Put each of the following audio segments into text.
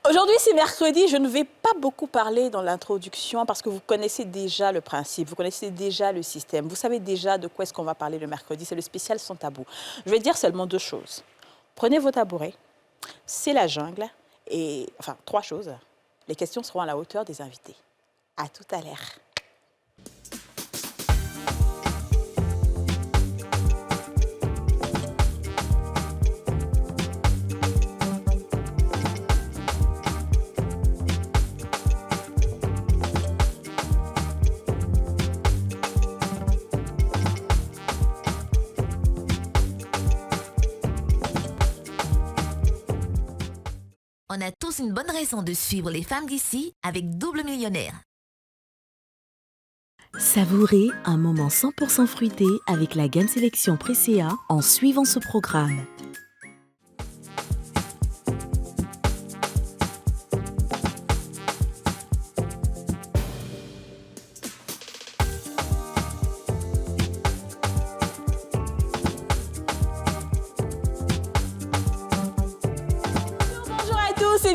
Aujourd'hui, c'est mercredi. Je ne vais pas beaucoup parler dans l'introduction parce que vous connaissez déjà le principe, vous connaissez déjà le système. Vous savez déjà de quoi est-ce qu'on va parler le mercredi. C'est le spécial sans tabou. Je vais dire seulement 2 choses. Prenez vos tabourets. C'est la jungle. Et, enfin, 3 choses. Les questions seront à la hauteur des invités. À tout à l'heure. On a tous une bonne raison de suivre les femmes d'ici avec Double Millionnaire. Savourez un moment 100% fruité avec la gamme sélection Presea en suivant ce programme.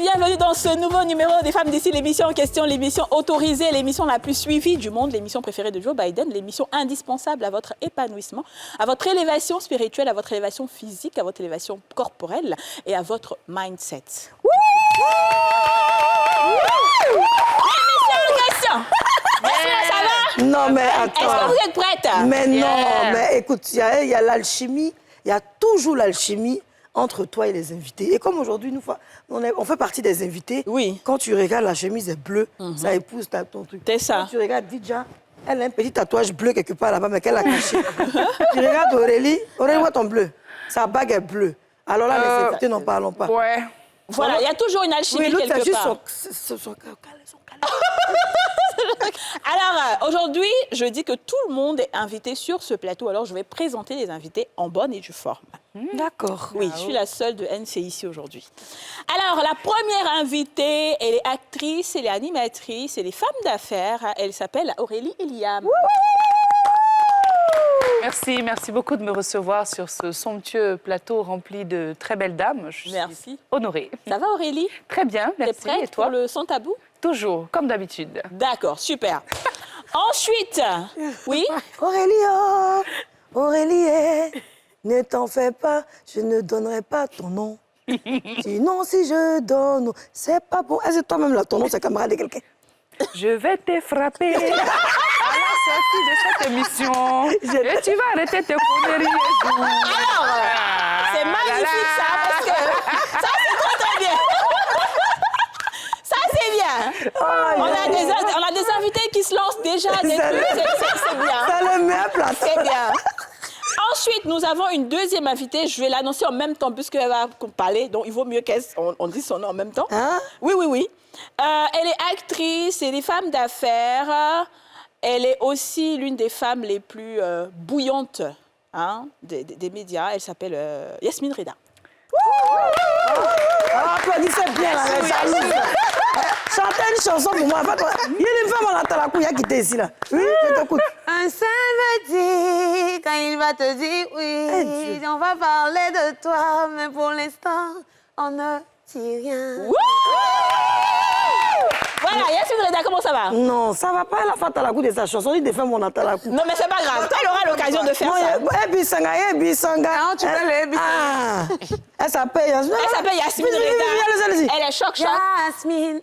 Bienvenue dans ce nouveau numéro des Femmes d'ici, l'émission en question, l'émission autorisée, l'émission la plus suivie du monde, l'émission préférée de Joe Biden, l'émission indispensable à votre épanouissement, à votre élévation spirituelle, à votre élévation physique, à votre élévation corporelle et à votre mindset. L'émission en question. Ça va? Non, mais attends. Est-ce que vous êtes prête? Mais non, mais écoute, il y a l'alchimie, il y a toujours l'alchimie entre toi et les invités. Et comme aujourd'hui, on fait partie des invités, oui. Quand tu regardes, la chemise est bleue, ça épouse ton truc. C'est ça. Quand tu regardes Didja, elle a un petit tatouage bleu quelque part là-bas, mais qu'elle a caché. Tu regardes Aurélie, voit ton bleu. Sa bague est bleue. Alors là, les invités, n'en parlons pas. Ouais. Voilà, il y a toujours une alchimie quelque part. Oui, l'autre, c'est juste son Alors, aujourd'hui, je dis que tout le monde est invité sur ce plateau. Alors, je vais présenter les invités en bonne et due forme. D'accord. Oui, je suis la seule de NC ici aujourd'hui. Alors, la première invitée, elle est actrice, elle est animatrice, elle est femme d'affaires. Elle s'appelle Aurélie Eliam. Merci beaucoup de me recevoir sur ce somptueux plateau rempli de très belles dames. Je suis honorée. Ça va, Aurélie? Très bien, merci. T'es prête et toi? pour le sans tabou? Toujours, comme d'habitude. D'accord, super. Ensuite, oui? Aurélie, ne t'en fais pas, je ne donnerai pas ton nom. Sinon, si je donne, c'est pas bon. Est-ce que toi-même, là, ton nom, c'est camarade de quelqu'un? Je vais te frapper à la sortie de cette émission. Et tu vas arrêter tes conneries. Alors, c'est magnifique ça, parce que ça, c'est très bien. Ça, c'est bien. On a des invités qui se lancent déjà. C'est bien. C'est le meilleur plateau. C'est bien. Ensuite, nous avons une deuxième invitée. Je vais l'annoncer en même temps, puisqu'elle va parler. Donc, il vaut mieux qu'on dise son nom en même temps. Hein? Oui. Elle est actrice, elle est femme d'affaires. Elle est aussi l'une des femmes les plus bouillantes des médias. Elle s'appelle Yasmine Reda. Applaudissez bien là, les amis. Chantez une chanson pour moi. Il y a une femme à la Talakou qui était ici là. Oui, je t'écoute. Un samedi, quand il va te dire oui, on va parler de toi, mais pour l'instant, on ne dit rien. Voilà, Yasmine Reda, comment ça va? Non, ça va pas, elle a fait Talakou de sa chanson. Il défend mon Talakou. Non, mais c'est pas grave. Elle aura l'occasion de faire ça. Ebisanga. Non, tu peux le Ebisanga. Elle s'appelle Yasmine. Elle s'appelle Yasmine Reda. Allez-y. Elle est choc. Yasmine,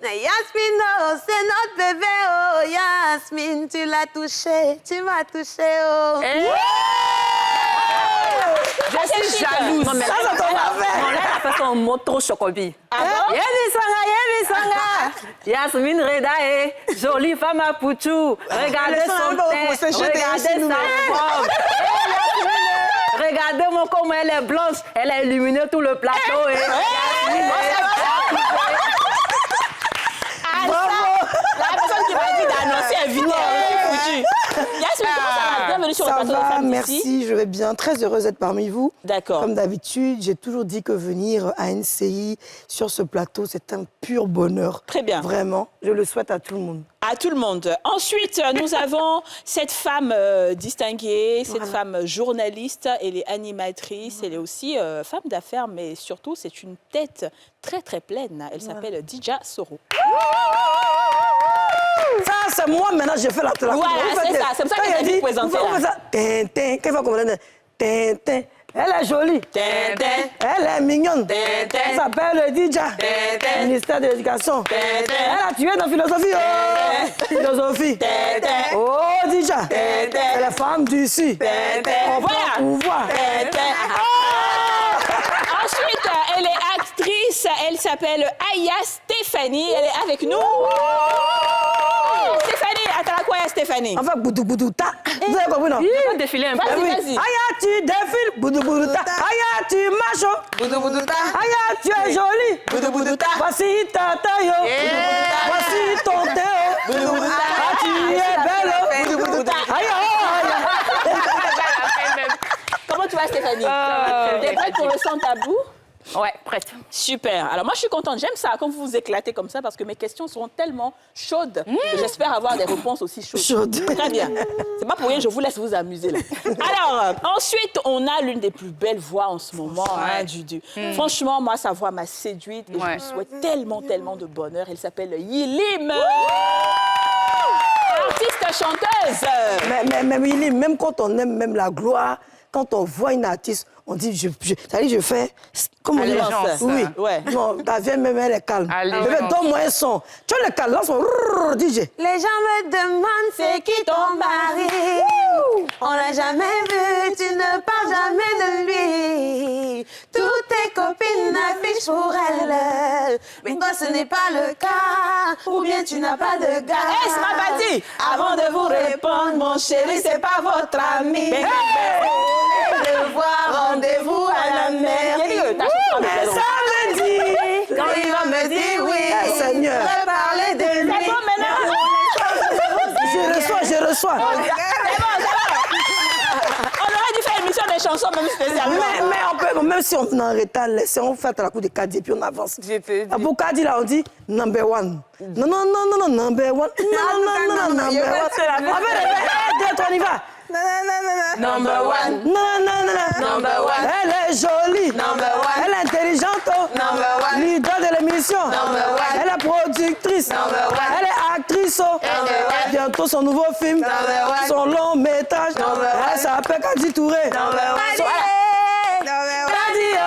oh, c'est notre bébé, oh, Yasmine, tu l'as touché, tu m'as touché, oh. Je suis jalouse. Non, mais ça ton affaire. Non, là, elle a fait son mot trop chocobi. Ah bon? Yebisanga. Yasmine Reda est jolie femme à Pouchou. Regardez son teint, regardez sa forme. Regardez-moi comment elle est blanche. Elle a illuminé tout le plateau. La personne qui m'a dit d'annoncer invité, Yasmine, comment ça va? Bienvenue sur le plateau des va, femmes merci, d'ici. je vais bien. Très heureuse d'être parmi vous. D'accord. Comme d'habitude, j'ai toujours dit que venir à NCI sur ce plateau, c'est un pur bonheur. Très bien. Vraiment, je le souhaite à tout le monde. À tout le monde. Ensuite, nous avons cette femme distinguée, cette femme journaliste, elle est animatrice, elle est aussi femme d'affaires, mais surtout, c'est une tête très, très pleine. Elle s'appelle Dija Soro. Ça, c'est moi, maintenant, j'ai fait la Voilà, c'est ça. C'est pour ça que j'ai dit présenter. Tintin, qu'est-ce qu'on va Tintin. Elle est jolie. Tintin. Elle est mignonne. Tintin. Elle s'appelle Dija. Tintin. Ministère de l'Éducation. Tintin. Elle a tué dans philosophie. Oh. Philosophie. Tintin. Oh, Dija. Tintin. C'est la femme d'ici. Tintin. On prend Voilà. pouvoir. Tintin. Ensuite, elle est actrice. Elle s'appelle Aya Stéphanie. Elle est avec nous. Stéphanie, attends quoi, Stéphanie? Enfin, boudou boudou ta. Vous avez compris, non? Il faut défiler un peu. Vas-y, Oui. vas-y. Aya, tu défiles. Boudou boudou ta. Aya, tu marches. Boudou boudou ta. Aya, tu es jolie. Boudou boudou ta. Voici ta taille. Voici ton thé. Boudou boudou ta. Ah, tu es belle. Boudou boudou ta. Aya, Comment tu vas, Stéphanie? T'es prête pour le sans tabou? Ouais, prête. Super. Alors moi, je suis contente. J'aime ça quand vous vous éclatez comme ça parce que mes questions seront tellement chaudes que j'espère avoir des réponses aussi chaudes. Chaudes. Très bien. C'est pas pour rien, je vous laisse vous amuser là. Alors, ensuite, on a l'une des plus belles voix en ce moment. Hein, Franchement, moi, sa voix m'a séduite et je lui souhaite tellement, tellement de bonheur. Elle s'appelle Yilim. Artiste chanteuse. Mais Willy, même quand on aime même la gloire, quand on voit une artiste, on dit, c'est-à-dire, je fais... Comment on dit? Allégeance. Oui. Ouais. Non, ta vieille même, elle est calme. Allégeance. Je vais donner-moi un son. Tu vois le calme, lance mon DJ. Les gens me demandent c'est qui ton mari. On l'a jamais vu, tu ne parles jamais de lui. Toutes tes copines affichent pour elle. Mais toi ce n'est pas le cas, ou bien tu n'as pas de gars. Hey, c'est ma partie. Avant de vous répondre, mon chéri, c'est pas votre ami. Hey! Le voir, rendez-vous à la mer. Mais ça me dit. Quand il va me dire oui, Eh, Seigneur. je vais parler de lui. C'est bon maintenant. Je reçois. On aurait dû faire une émission des chansons, même spécialement. Mais on peut, même si on est en retard, laissons faire à la cour de Kadi, puis on avance. Je te dis. Pour Kadi, là, on dit number one. Non, non, non, non, non, number one. Non, number one. En fait, on y va. Number one. Non, non, non. Number one. Elle est jolie. Number one. Elle est intelligente. Number one. Leader de l'émission. Number one. Elle est productrice. Number one. Elle est actrice. Number one. Bientôt son nouveau film. Number one. Son long métrage. Number one. Elle s'appelle Kadi Touré. Number one. Kadi,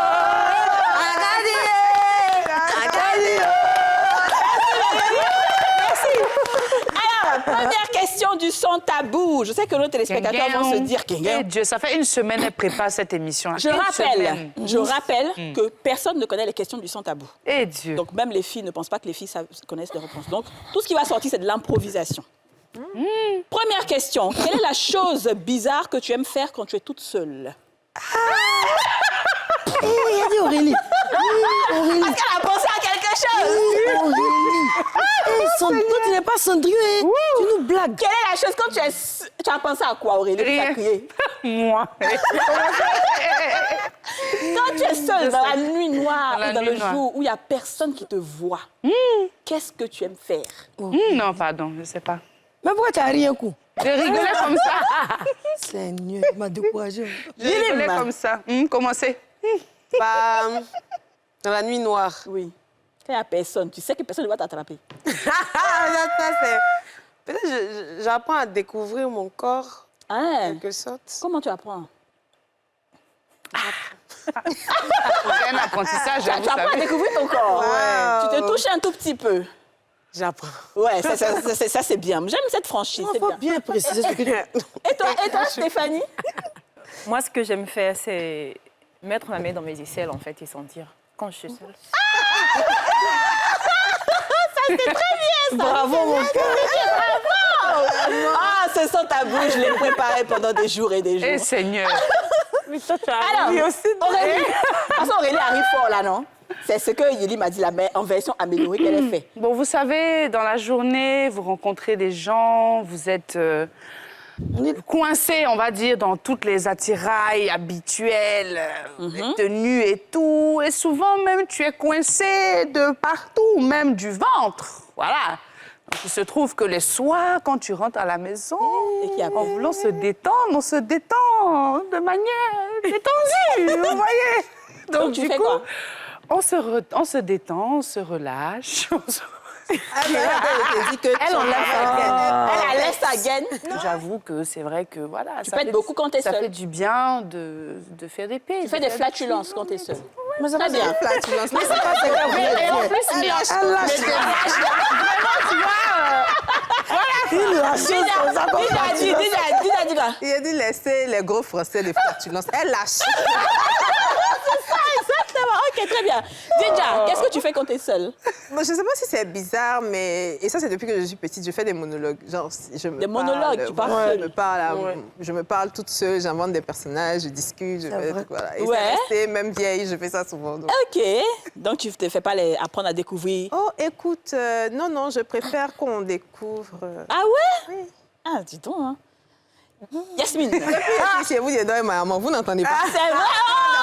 Alors, première question du son tabou. Je sais que nos téléspectateurs vont se dire Eh Dieu, ça fait une semaine qu'elle prépare cette émission. Je rappelle que personne ne connaît les questions du son tabou. Eh Dieu. Donc même les filles ne pensent pas que les filles connaissent les réponses. Donc tout ce qui va sortir, c'est de l'improvisation. Première question. Quelle est la chose bizarre que tu aimes faire quand tu es toute seule? Il a dit Aurélie. Aurélie. Parce qu'elle a pensé à quelque chose. Aurélie. Toi, tu n'es pas Cendrillon, hein. Tu nous blagues. Quelle est la chose quand tu as pensé à quoi, Aurélie? Tu as crié. Moi. Quand tu es seule dans la nuit noire Dans la ou dans nuit le noire. jour où il n'y a personne qui te voit, qu'est-ce que tu aimes faire? Non, pardon, je ne sais pas. Mais pourquoi tu n'as rien coup? Je rigolais comme ça. Seigneur, il m'a découragé. Je rigolais comme ça. Commencez. Bah, dans la nuit noire. Oui. Quand il n'y a personne, tu sais que personne ne va t'attraper. Ça, c'est... Peut-être que j'apprends à découvrir mon corps, en Hein? quelque sorte. Comment tu apprends? C'est un apprentissage, Tu vous apprends à savez. découvrir ton corps. Wow. Tu te touches un tout petit peu. J'apprends. Ouais, ça c'est bien. J'aime cette franchise, c'est Il faut bien. bien préciser ce que tu... Et toi, Stéphanie? Moi, ce que j'aime faire, c'est mettre ma main dans mes aisselles, en fait, et sentir quand je suis seule. Bravo, mon cœur. Ah, ce son tabou, je l'ai préparé pendant des jours et des jours. Eh Seigneur. Alors, Aurélie, de toute façon, Aurélie arrive fort là, non? C'est ce que Yéli m'a dit, en version améliorée qu'elle a fait. Bon, vous savez, dans la journée, vous rencontrez des gens, vous êtes coincée, on va dire, dans toutes les attirails habituels, les tenues et tout. Et souvent, même, tu es coincée de partout, même du ventre. Voilà. Donc, il se trouve que les soirs, quand tu rentres à la maison, en voulant se détendre, on se détend de manière détendue, vous voyez. Donc, tu du fais coup, quoi? on se détend, on se relâche. Elle laisse sa gaine. J'avoue que c'est vrai que voilà. Tu pètes beaucoup quand t'es Ça seule. fait du bien de faire des paix. Tu fais des flatulences quand t'es seule. Mais ça va Très bien. flatulence. Mais c'est pas ce qu'elle voulait Et en dire. plus, Elle lâche Il a dit laisser les gros français des flatulences. Elle lâche. Exactement. Ok, très bien. Didja, qu'est-ce que tu fais quand t'es seule? Bon, je ne sais pas si c'est bizarre, mais... Et ça, c'est depuis que je suis petite. Je fais des monologues. Genre, je me Des parle, monologues, tu parles voilà, seule. je me parle toute seule, j'invente des personnages, je discute, je fais... vrai. Voilà. Et Ouais. c'est resté, même vieille, je fais ça souvent. Donc. Ok. Donc, tu ne te fais pas apprendre à découvrir. Oh, écoute, non, je préfère qu'on découvre... Ah ouais? Oui. Ah, dis donc, hein. Yasmine. Depuis chez vous, il y a dans ma maman, vous n'entendez pas.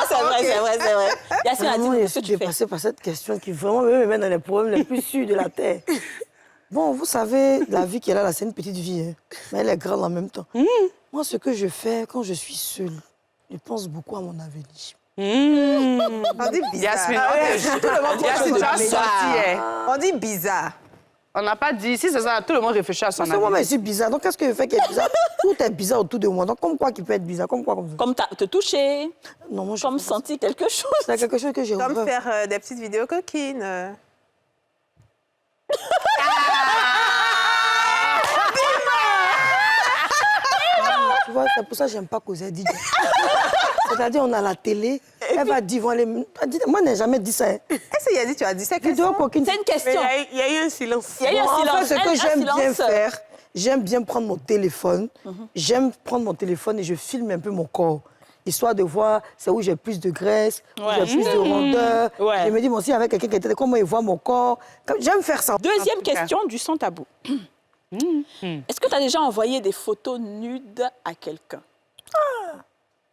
C'est vrai, c'est vrai. Yasmine a Vraiment, dit je ce que suis tu fais. dépassée par cette question qui vraiment me met dans les problèmes les plus sûrs de la Terre. Bon, vous savez, la vie qu'elle a là, c'est une petite vie, hein, mais elle est grande en même temps. Moi, ce que je fais quand je suis seule, je pense beaucoup à mon avenir. On dit bizarre. Yasmine, Tout le monde Yasmine, tu as sorti, hein. On dit bizarre. On n'a pas dit, si c'est ça, tout le monde réfléchit à son Parce que moi-même, avis. je suis bizarre. Donc, qu'est-ce que je fais qui est bizarre? Tout est bizarre autour de moi. Donc, comme quoi qui peut être bizarre? Comme quoi comme ça? Comme te toucher, Non, moi, je comme fais pas ça. sentir quelque chose. C'est quelque chose que j'ai Comme horreur. faire des petites vidéos coquines. Tu vois, c'est pour ça que j'aime pas causer DJ. C'est-à-dire, on a la télé, elle va dire, moi, je n'ai jamais dit ça. Hein. Est-ce qu'il a dit tu as dit ça? Vidéo coquine. C'est une question. Il y a eu un silence. Il y a eu un En silence. fait, ce que Un j'aime bien silence. faire, j'aime bien prendre mon téléphone. J'aime prendre mon téléphone et je filme un peu mon corps. Histoire de voir c'est où j'ai plus de graisse, où Ouais. j'ai plus de rondeur. Ouais. Je me dis, bon, si avec quelqu'un qui était, comment il voit mon corps. J'aime faire ça. Deuxième En tout cas. question du sans tabou. Est-ce que tu as déjà envoyé des photos nudes à quelqu'un?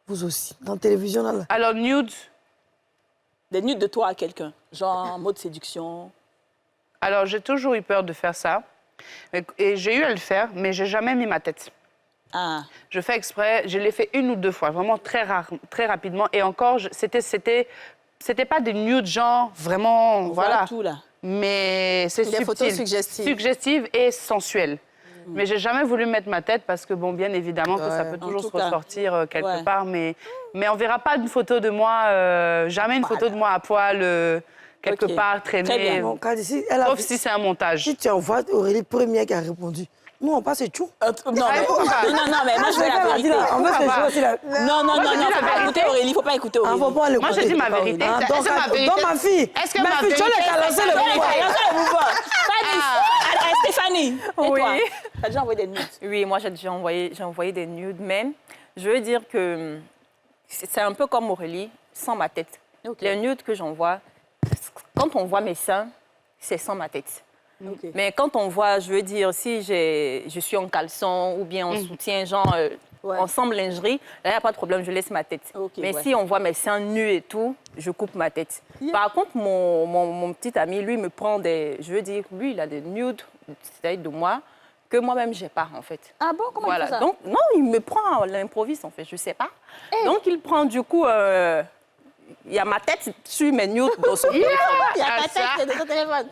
Vous aussi. Dans la télévision, là. Alors, nude, Des nudes de toi à quelqu'un? Genre en mode séduction? alors j'ai toujours eu peur de faire ça. Et j'ai eu à le faire, mais j'ai jamais mis ma tête. Ah. Je fais exprès, je l'ai fait une ou deux fois, vraiment très rare, très rapidement. Et encore, c'était pas des nudes genre vraiment, On voit voilà. tout là. Mais c'est Des subtil. photos suggestives. Suggestives et sensuelles. Mais j'ai jamais voulu mettre ma tête parce que, bon, bien évidemment, que ça peut En toujours tout se cas. ressortir quelque Ouais. part. Mais on verra pas une photo de moi, jamais une photo de moi à poil, quelque Ok. part, Très traîner. bien. Mon cas d'ici, elle a Sauf si c'est un montage. Si tu envoies Aurélie première qui a répondu, nous, on passe et tout. Non, mais, pourquoi pas? non, mais moi je veux la vérité. En fait, c'est pas? chaud aussi. Là. Non, Moi, je dis la faut pas vérité. écouter Aurélie, faut pas écouter Ah, Aurélie. faut pas l'écouter. Moi, je dis ma vérité. Ah, Est-ce donc, que ma vérité- donc, ma fille. Est-ce que ma ma fille, tu vérité- as lancé le pouvoir. Fanny, Stéphanie, et Oui. toi? T'as déjà envoyé des nudes? Oui, moi, j'ai envoyé des nudes, mais je veux dire que c'est un peu comme Aurélie, sans ma tête. Ok. Les nudes que j'envoie, quand on voit mes seins, c'est sans ma tête. Ok. Mais quand on voit, je veux dire, si je suis en caleçon ou bien en soutien, genre Ouais. ensemble lingerie, là, il n'y a pas de problème, je laisse ma tête. Ok, Mais ouais. si on voit mes seins nus et tout, je coupe ma tête. Par contre, mon petit ami, lui, me prend des... Je veux dire, lui, il a des nudes, c'est-à-dire de moi, que moi-même, j'ai pas, en fait. Ah bon, comment Voilà. il fait ça? Donc, non, il me prend à l'improviste, en fait, je sais pas. Donc, il prend, du coup... il y a ma tête sur mes nudes dans son téléphone. Il y a Ah, ta ça. tête dans ton téléphone.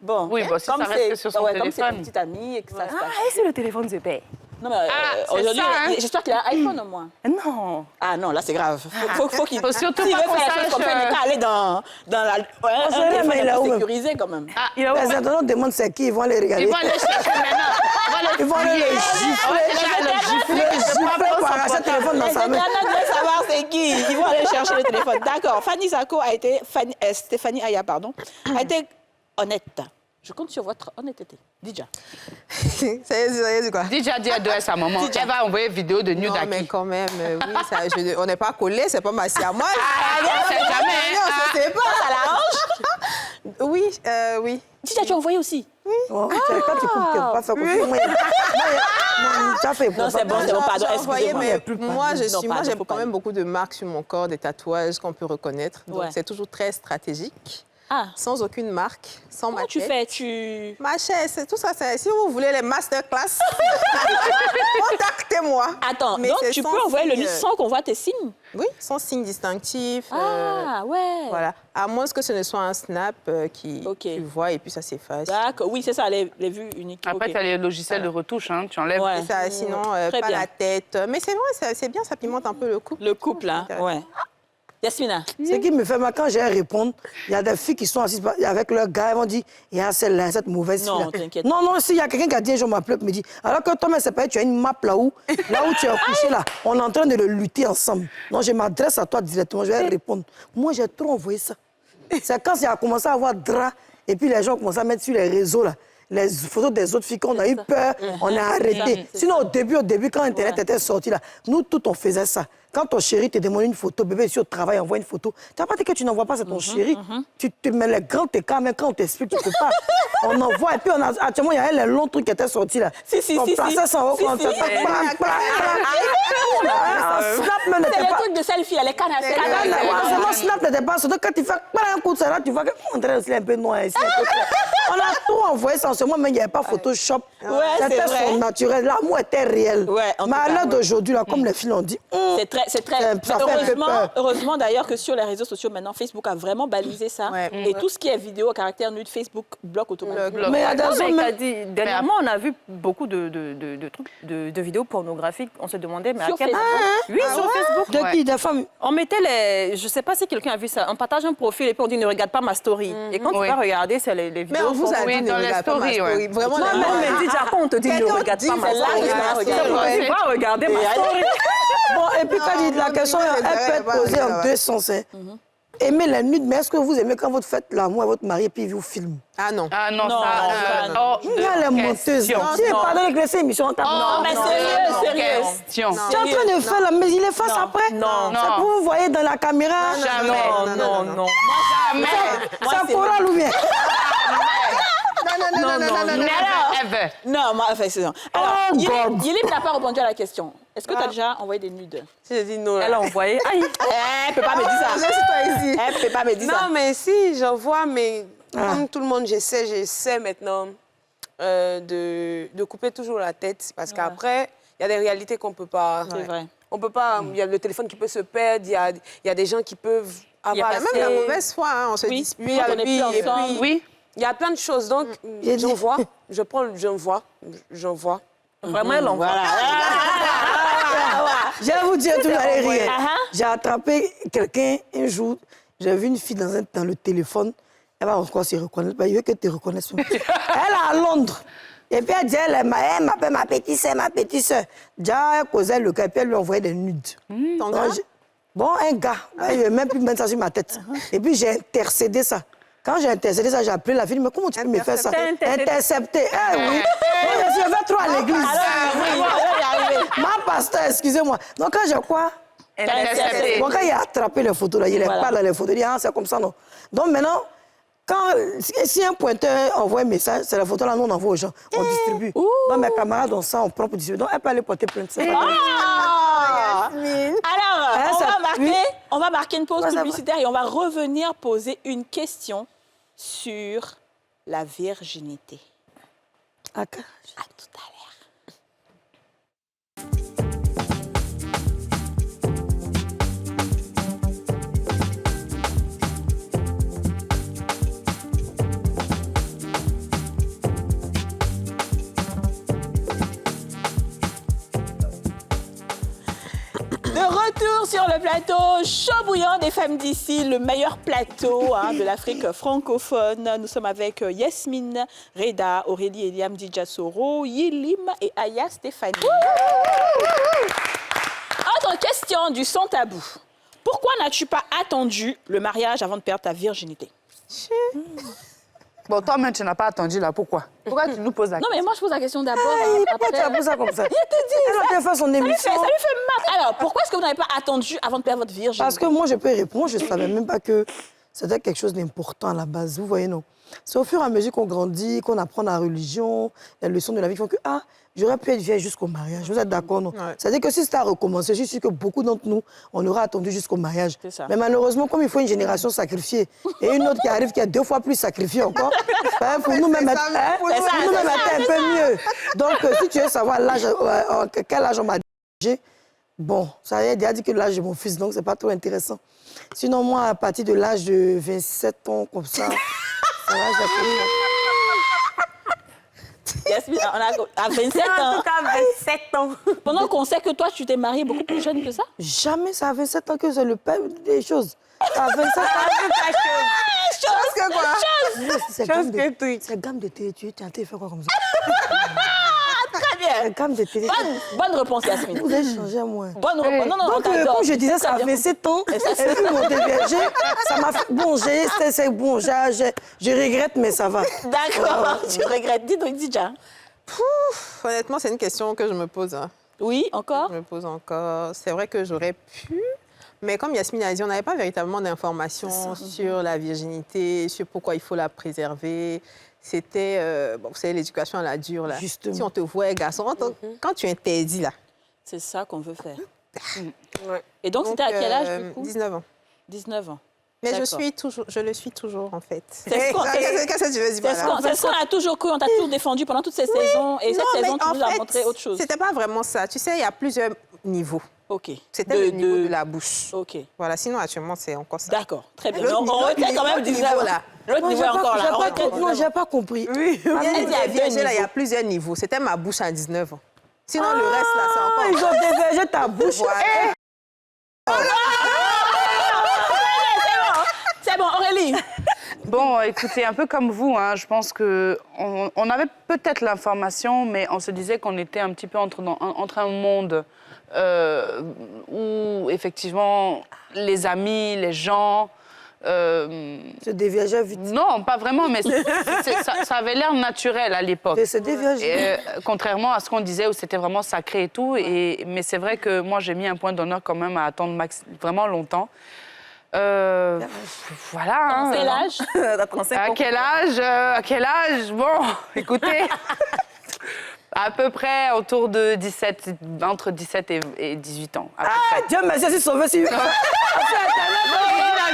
Bon, Oui, bon, si comme ça reste c'est- sur son comme c'est téléphone. ton petit ami et que ça se passe. Ah, et c'est le téléphone de paix. Non, mais c'est aujourd'hui, ça, hein. j'espère qu'il a un iPhone au moins. Non. Ah non, là, c'est grave. Faut qu'il... Faut surtout S'il pas veut qu'on faire la chose sache, comme ça, il n'est qu'à aller dans la... Ouais, un vrai, téléphone mais il un a peu où, même? sécurisé quand même. Ah, il a Les internautes demandent c'est qui, ils vont aller regarder. Ils vont aller chercher maintenant. Ils vont aller les gifler. Les gifler pour arracher le téléphone dans Les sa main. internautes veulent savoir c'est qui. Ils vont aller chercher le téléphone. D'accord. Fanny Sako a été... Stéphanie Aya, pardon, a été honnête. Je compte sur votre honnêteté. Déjà. Ça y est, dit quoi? Déjà dit à deux à sa maman. Elle va envoyer vidéo de nude Non, à mais qui? quand même, oui, ça, on n'est pas collés, c'est pas ma siamoise. on sait jamais, Non, hein. ça, c'est pas. Ça l'arrange? Oui, oui. Déjà, tu as envoyé aussi. Quand tu coupes, tu ne peux pas faire comme ça. Tu as fait Non, c'est bon, pardon, excusez-moi. Moi, Non, pardon, j'ai faut quand pas même beaucoup de marques sur mon corps, des tatouages qu'on peut reconnaître. Donc, Ouais. c'est toujours très stratégique. Ah, Sans aucune marque, sans comment ma tu tête. fais? Ma chaise, c'est tout ça. Si vous voulez les masterclass, contactez-moi. Attends, Mais donc c'est tu sans peux envoyer le signe. livre sans qu'on voit tes signes? Oui, sans signe distinctif. Ah, ouais. Voilà. À moins que ce ne soit un snap qui Ok. tu vois et puis ça s'efface. D'accord, oui, c'est ça, les vues uniques. Après, Ok. tu as les logiciels de retouche, hein, tu enlèves. Ouais. C'est ça, sinon, Très pas bien. la tête. Mais c'est vrai, c'est bien, ça pimente un peu le couple. Le couple, hein, ouais. Yasmina, Ce qui me fait mal, quand j'ai à répondre, il y a des filles qui sont assises avec leur gars, elles vont dire, il y a celle-là, cette mauvaise Non, fille-là. t'inquiète. Non, s'il y a quelqu'un qui a dit un jour m'appelle, me dit, alors que toi, mais c'est pas, tu as une map là où tu es couché là, on est en train de le lutter ensemble. Non, je m'adresse à toi directement, je vais répondre. Moi, j'ai trop envoyé ça. C'est quand il a commencé à avoir drap, et puis les gens ont commencé à mettre sur les réseaux là, les photos des autres filles, qu'on a eu peur, on a arrêté. Sinon, au début, quand Internet était sorti là, nous, tout, on faisait ça. Quand ton chéri te demande une photo, bébé, ici au travail, envoie une photo. Tu n'as pas dit que tu n'envoies pas, c'est ton chéri. Tu te mets les grands écarts, mais quand on t'explique, tu ne peux pas. On envoie, et puis actuellement, il y avait les longs trucs qui étaient sortis là. Si, on plaçait ça en haut, quand on C'est les trucs de selfie, les cannes à Seulement Snap n'était pas sorti. Quand tu fais un coup de ça, là, tu vois qu'on est aussi un peu noir ici. On a tout envoyé ça en ce moment, mais il n'y avait pas Photoshop. Ouais, c'est C'était vrai. son naturel. L'amour était réel. Ouais, en tout Mais à cas, l'heure ouais. d'aujourd'hui, là, comme les filles l'ont dit, C'est très. Ça fait un peu peur. Heureusement d'ailleurs que sur les réseaux sociaux maintenant, Facebook a vraiment balisé ça. Ouais. Et tout ce qui est vidéo à caractère nude, Facebook bloque automatiquement. mais il y a des Non, mais hommes t'as même- dit, dernièrement, on a vu beaucoup de trucs, de vidéos pornographiques. On se demandait, mais Sur à quel Facebook. Oui, sur Facebook. de qui, des femmes. On mettait les... Je sais pas si quelqu'un a vu ça. On partage un profil et puis on dit ne regarde pas ma story. Et quand Oui. tu vas regarder, c'est les vidéos. Mais on vous a Oui, dit ne dans les regarde pas ma stories, story. ouais. Vraiment, Non, les- mais déjà, quand on te dit ne Quelqu'un regarde dit, pas ma c'est là story, que je vais regarder. tu vas regarder ma story. Bon, et puis quand il dit la question, elle peut être posée en deux sens. Hein. Aimez la nude, mais est-ce que vous aimez quand vous faites l'amour à votre mari et puis il vous filme? Ah non. Ah non, Non, ça, non. hors Il y a les de monteuses. question. Tu n'es pas dans les émissions, on tape. Hors mais de sérieux. question. Tu es en train de faire la mais il est face après. Non. C'est que vous voyez dans la caméra. Jamais. Non. Jamais. Ça pourra ou bien? Non. Never ever. Non, moi, enfin, c'est non. Alors, Yélim n'a pas répondu à la question. Est-ce que tu as déjà envoyé des nudes? J'ai dit non. Elle a envoyé. Aïe. Elle peut pas me dire ça. Je suis toi ici. Elle peut pas me dire ça. Non, mais si, j'en vois, mais comme tout le monde, j'essaie maintenant de couper toujours la tête. Parce qu'après, il y a des réalités qu'on ne peut pas... C'est vrai. On peut pas... Il y a le téléphone qui peut se perdre, il y a des gens qui peuvent avoir passé- même la mauvaise foi. Hein, on se Oui, dispute, quand on est et plus puis... ensemble. Oui. Il y a plein de choses. Donc, j'envoie. J'envoie. Vraiment, elle envoie. Je vais vous dire, tout allez rire. Ah, ah. J'ai attrapé quelqu'un un jour, j'ai vu une fille dans le téléphone, elle va encore se reconnaître, il veut que tu te reconnaisses. Elle est à Londres. Et puis elle dit, elle m'appelle ma petite soeur. Déjà, elle causait le cas, et puis elle lui envoyait des nudes. Ton Donc, gars? Bon, un gars, il ne même plus mettre ça sur ma tête. Et puis j'ai intercédé ça. Quand j'ai intercédé ça, j'ai appelé la fille, mais comment tu peux me faire ça? Intercepté. Eh oui. Moi, je vais trop à l'église. Ma pasteur, excusez-moi. Donc quand j'ai quoi? Intercepté. Bon, quand il a attrapé les photos, là, il n'est pas dans les photos. Il dit, ah, c'est comme ça, non. Donc maintenant, si un pointeur envoie un message, c'est la photo là, nous on envoie aux gens, on distribue. Donc mes camarades ont ça, on prend pour distribuer. Donc elle peut aller porter plainte. C'est pas grave. Alors, Hein, on ça- va marquer, oui. on va marquer une pause Ouais, ça va. publicitaire et on va revenir poser une question sur la virginité. Ah, À tout à l'heure. De retour sur le plateau chaud bouillant des femmes d'ici, le meilleur plateau de l'Afrique francophone. Nous sommes avec Yasmine Reda, Aurélie Eliam Didjassoro, Yilim et Aya Stéphanie. Autre question du sans tabou. Pourquoi n'as-tu pas attendu le mariage avant de perdre ta virginité? Bon, toi-même, tu n'as pas attendu là. Pourquoi? Pourquoi tu nous poses la Non, question? mais moi, je pose la question d'abord. Pourquoi tu as posé ça comme ça? Il te dit. Elle a fait son émission. Ça lui fait mal. Alors, pourquoi est-ce que vous n'avez pas attendu avant de perdre votre virginité? Parce que moi, je peux répondre, je ne savais même pas que c'était quelque chose d'important à la base, vous voyez, non? C'est au fur et à mesure qu'on grandit, qu'on apprend la religion, les leçons de la vie, qui font que, ah, j'aurais pu être vieille jusqu'au mariage. Vous êtes d'accord, non? Ouais. C'est-à-dire que si c'était à recommencer, je suis sûre que beaucoup d'entre nous, on aurait attendu jusqu'au mariage. C'est ça. Mais malheureusement, comme il faut une génération sacrifiée et une autre qui arrive qui est 2 fois plus sacrifiée encore, ben, pour nous-mêmes être, un peu mieux. Donc, si tu veux savoir l'âge, quel âge on m'a dit, bon, ça y est, déjà dit que l'âge de mon fils, donc c'est pas trop intéressant. Sinon, moi, à partir de l'âge de 27 ans, comme ça, ça va, j'ai appris. Yasmine, à 27 En ans. tout cas, 27 ans. Pendant qu'on sait que toi, tu t'es mariée beaucoup plus jeune que ça. Jamais c'est à 27 ans que c'est le père des choses. À 27 ans. Chose que quoi? C'est Chose que tout. C'est gamme de télé. Tu t'es fait quoi comme ça? Très bien. C'est gamme de télé. Bonne réponse, Yasmine. Vous avez changé, moi. Bonne réponse. Non, non, Donc, on t'adore. comme je disais, ça Très a bien. 27 ans. Et puis, mon DVG, ça m'a fait... Bon, c'est bon, je regrette, mais ça va. D'accord, tu regrettes. Dis-donc, dis déjà. Honnêtement, c'est une question que je me pose. Hein. Oui, encore? Je me pose encore. C'est vrai que j'aurais pu, mais comme Yasmine a dit, on n'avait pas véritablement d'informations sur la virginité, sur pourquoi il faut la préserver. C'était, bon, vous savez, l'éducation à la dure, là. Justement. Si on te voit, garçon, quand tu interdis, là. C'est ça qu'on veut faire. Ouais. Et donc, c'était à quel âge, du coup? 19 ans. 19 ans. Mais D'accord. je le suis toujours, en fait. C'est ce qu'on- Qu'est-ce que tu veux dire C'est ce qu'on a toujours cru, on t'a toujours défendu pendant toutes ces saisons. Et cette saison, tu nous as montré autre chose. C'était pas vraiment ça. Tu sais, il y a plusieurs niveaux. OK. C'était le niveau de la bouche. OK. Voilà, sinon, actuellement, c'est encore ça. D'accord, très bien. L'autre On niveau- retient quand même l'autre 19 niveau, ans. là. L'autre niveau est encore là. On retient Non, j'ai pas compris. Oui, Elle dit à il y a deux vierge, là, il y a niveaux. plusieurs niveaux. C'était ma bouche à 19 ans. Sinon, le reste, là, c'est Ah, encore... ils ont dévergé ta bouche. Voilà. C'est bon, Aurélie. Bon, écoutez, un peu comme vous, hein, je pense qu'on avait peut-être l'information, mais on se disait qu'on était un petit peu entre un monde où, effectivement, les amis, les gens... Se dévergeait vite. non, pas vraiment, mais ça avait l'air naturel à l'époque. Et se dévergeait. Contrairement à ce qu'on disait où c'était vraiment sacré et tout. Mais c'est vrai que moi, j'ai mis un point d'honneur quand même à attendre vraiment longtemps. Voilà. hein. Quel âge? À quel âge? Bon, écoutez, à peu près autour de 17, entre 17 et 18 ans. À peu près. Dieu merci, je suis sauvée. Si... Je dis la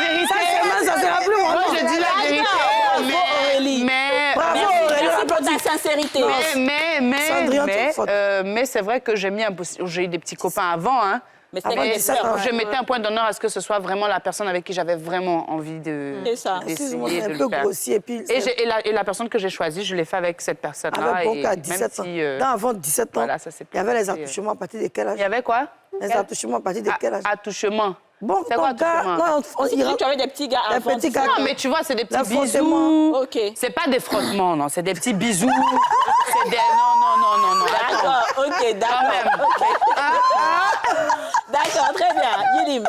vérité. Ça sera plus Moi, mon je dis la vérité. Bravo, Aurélie. Bravo, Aurélie. Merci pour ta sincérité. Cendrillon, t'es forte. Mais c'est vrai que j'ai eu des petits copains avant, hein. Mais c'est Avant des 17 fleurs. ans. Je mettais un point d'honneur à ce que ce soit vraiment la personne avec qui j'avais vraiment envie C'est ça. Excusez-moi, d'essayer c'est de un peu le faire. grossier. Et puis, Et la personne que j'ai choisie, je l'ai fait avec cette personne-là. avec bon et cas, même 17 ans. si, Non, avant 17 ans, voilà, ça s'est il y avait les passé, attouchements à partir de quel âge? Il y avait quoi? Les attouchements à partir de quel âge? Attouchement. Bon, C'est quoi, ton gars, attouchement? non, on Si ira. tu avais des petits gars Les avant petits gars. Non, mais tu vois, c'est des petits L'affrontement. bisous. OK. C'est pas des frottements, non. C'est des petits bisous. C'est des... Non. Attends. D'accord, OK, d'accord. Quand même. D'accord, très bien. Yilim.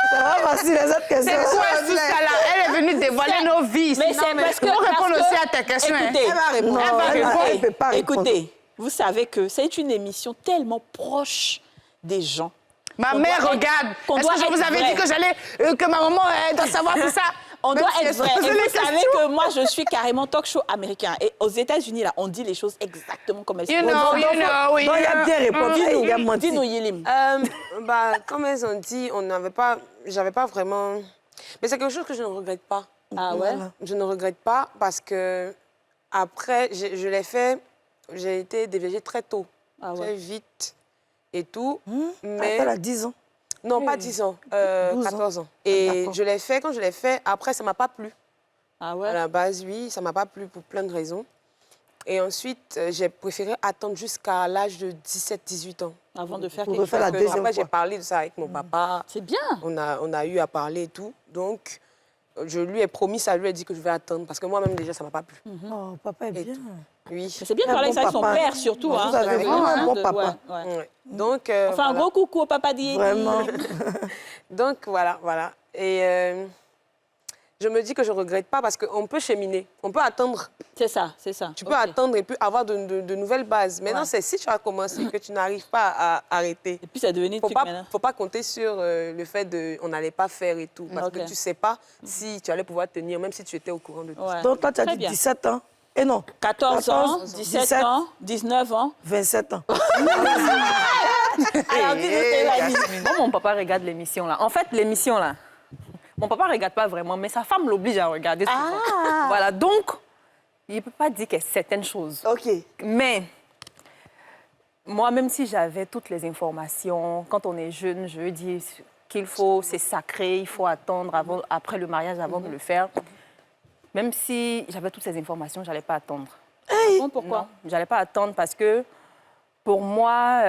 Ça va, voici les autres questions. C'est quoi tout ça là? Elle est venue dévoiler nos vies. Mais c'est parce que... Faut répondre parce aussi que- à ta question. hein. Écoutez, Elle va répondre. Non, elle ne peut pas répondre. écoutez, vous savez que c'est une émission tellement proche des gens. Ma On mère doit être- regarde. qu'on Est-ce doit que je vous être avais vrai. dit que j'allais, que ma maman doit savoir tout ça? On Même doit si être elle se vrai. posait Et les vous savez questions. que moi, je suis carrément talk show américain. Et aux États-Unis, là, on dit les choses exactement comme elles sont. You know, oui. Non, il a bien répondu. Il a menti. Dis-nous, Yilim. Comme elles ont dit, j'avais pas vraiment... Mais c'est quelque chose que je ne regrette pas. Ah ouais? Je ne regrette pas parce que après, je l'ai fait, j'ai été déviagée très tôt, Ah très ouais. vite et tout. Mais... Elle a 10 ans. Non, pas 10 ans, 12 ans. 14 ans. Et d'accord. je l'ai fait, quand je l'ai fait, après, ça m'a pas plu. Ah À ouais? la base, oui, ça m'a pas plu pour plein de raisons. Et ensuite, j'ai préféré attendre jusqu'à l'âge de 17-18 ans. Avant de faire Pour quelque refaire chose. la Parce que deuxième après, j'ai fois. parlé de ça avec mon papa. C'est bien. On a eu à parler et tout. Donc, je lui ai promis ça, je lui ai dit que je vais attendre. Parce que moi-même, déjà, ça m'a pas plu. Oh, papa est Et bien. Oui. Mais c'est bien de Un parler bon ça avec son papa. père, surtout. Vous hein. avez C'est vraiment un bien bon de- papa. ouais. Ouais. Donc, Enfin, un voilà. gros coucou au papa d'Yéli. Vraiment. Donc, voilà. Et je me dis que je ne regrette pas parce qu'on peut cheminer, on peut attendre. C'est ça, c'est ça. Tu peux attendre et puis avoir de nouvelles bases. Maintenant, c'est si tu as commencé que tu n'arrives pas à arrêter. Et puis ça devenu Faut pas compter sur le fait on n'allait pas faire et tout. Parce que tu ne sais pas si tu allais pouvoir tenir, même si tu étais au courant de tout ça. Donc toi, tu as dit 17 ans. Et non. 14 ans, 17 ans, 19 ans. 27 ans. Alors, Moi, mon papa regarde l'émission, là. En fait, l'émission, là, mon papa ne regarde pas vraiment, mais sa femme l'oblige à regarder souvent. Voilà, donc, il ne peut pas dire qu'il y a certaines choses. OK. Mais, moi, même si j'avais toutes les informations, quand on est jeune, je dis qu'il faut, c'est sacré, il faut attendre après le mariage avant de le faire. Même si j'avais toutes ces informations, je n'allais pas attendre. Bon, pourquoi? Je n'allais pas attendre parce que, pour moi,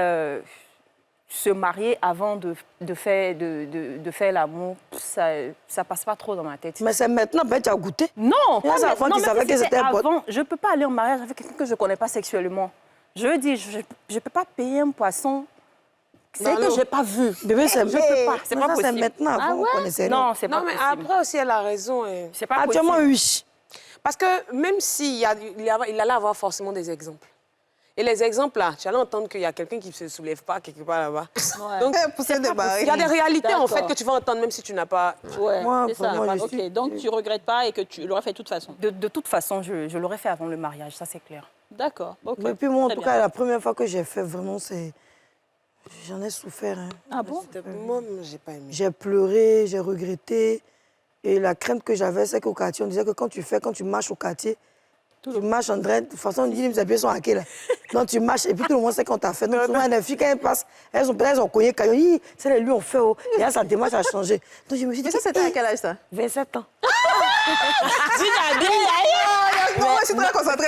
se marier avant de faire l'amour, ça ne passe pas trop dans ma tête. Mais c'est maintenant, ben, tu as goûté. Non, Il y a des enfants qui savaient que c'était avant. Je ne peux pas aller en mariage avec quelqu'un que je ne connais pas sexuellement. Je veux dire, je ne peux pas payer un poisson que je n'ai pas vu. Bébé, c'est Je peux pas, c'est pas c'est possible. maintenant, avant, on connaissait. Non, c'est pas Non, mais possible. après aussi, elle a raison. C'est pas Actuellement, possible. oui. Parce que même s'il allait avoir forcément des exemples. Et les exemples, là, tu allais entendre qu'il y a quelqu'un qui ne se soulève pas quelque part là-bas. Donc, il y a des réalités, en fait, que tu vas entendre même si tu n'as pas... Ouais, Moi, c'est ça. vraiment, Ok, donc tu ne regrettes pas et que tu l'aurais fait de toute façon. De toute façon, je l'aurais fait avant le mariage, ça c'est clair. D'accord, ok. Et puis moi, en Très tout bien. cas, la première fois que j'ai fait, vraiment, c'est... J'en ai souffert. Hein. Ah bon? Moi, je n'ai pas aimé. J'ai pleuré, j'ai regretté. Et la crainte que j'avais, c'est qu'au quartier, on disait que quand tu marches au quartier, tu marches en train, de toute façon, on dit les pieds sont hackés là. Donc tu marches et puis tout le monde sait qu'on t'a fait. Donc souvent, les filles, quand elles passent, elles ont cogné caillou. C'est les lui ont fait. Oh. Et là, sa démarche a changé. Donc je me suis dit. Mais ça, c'était à quel âge, ça? 27 ans. Moi, je suis très concentrée.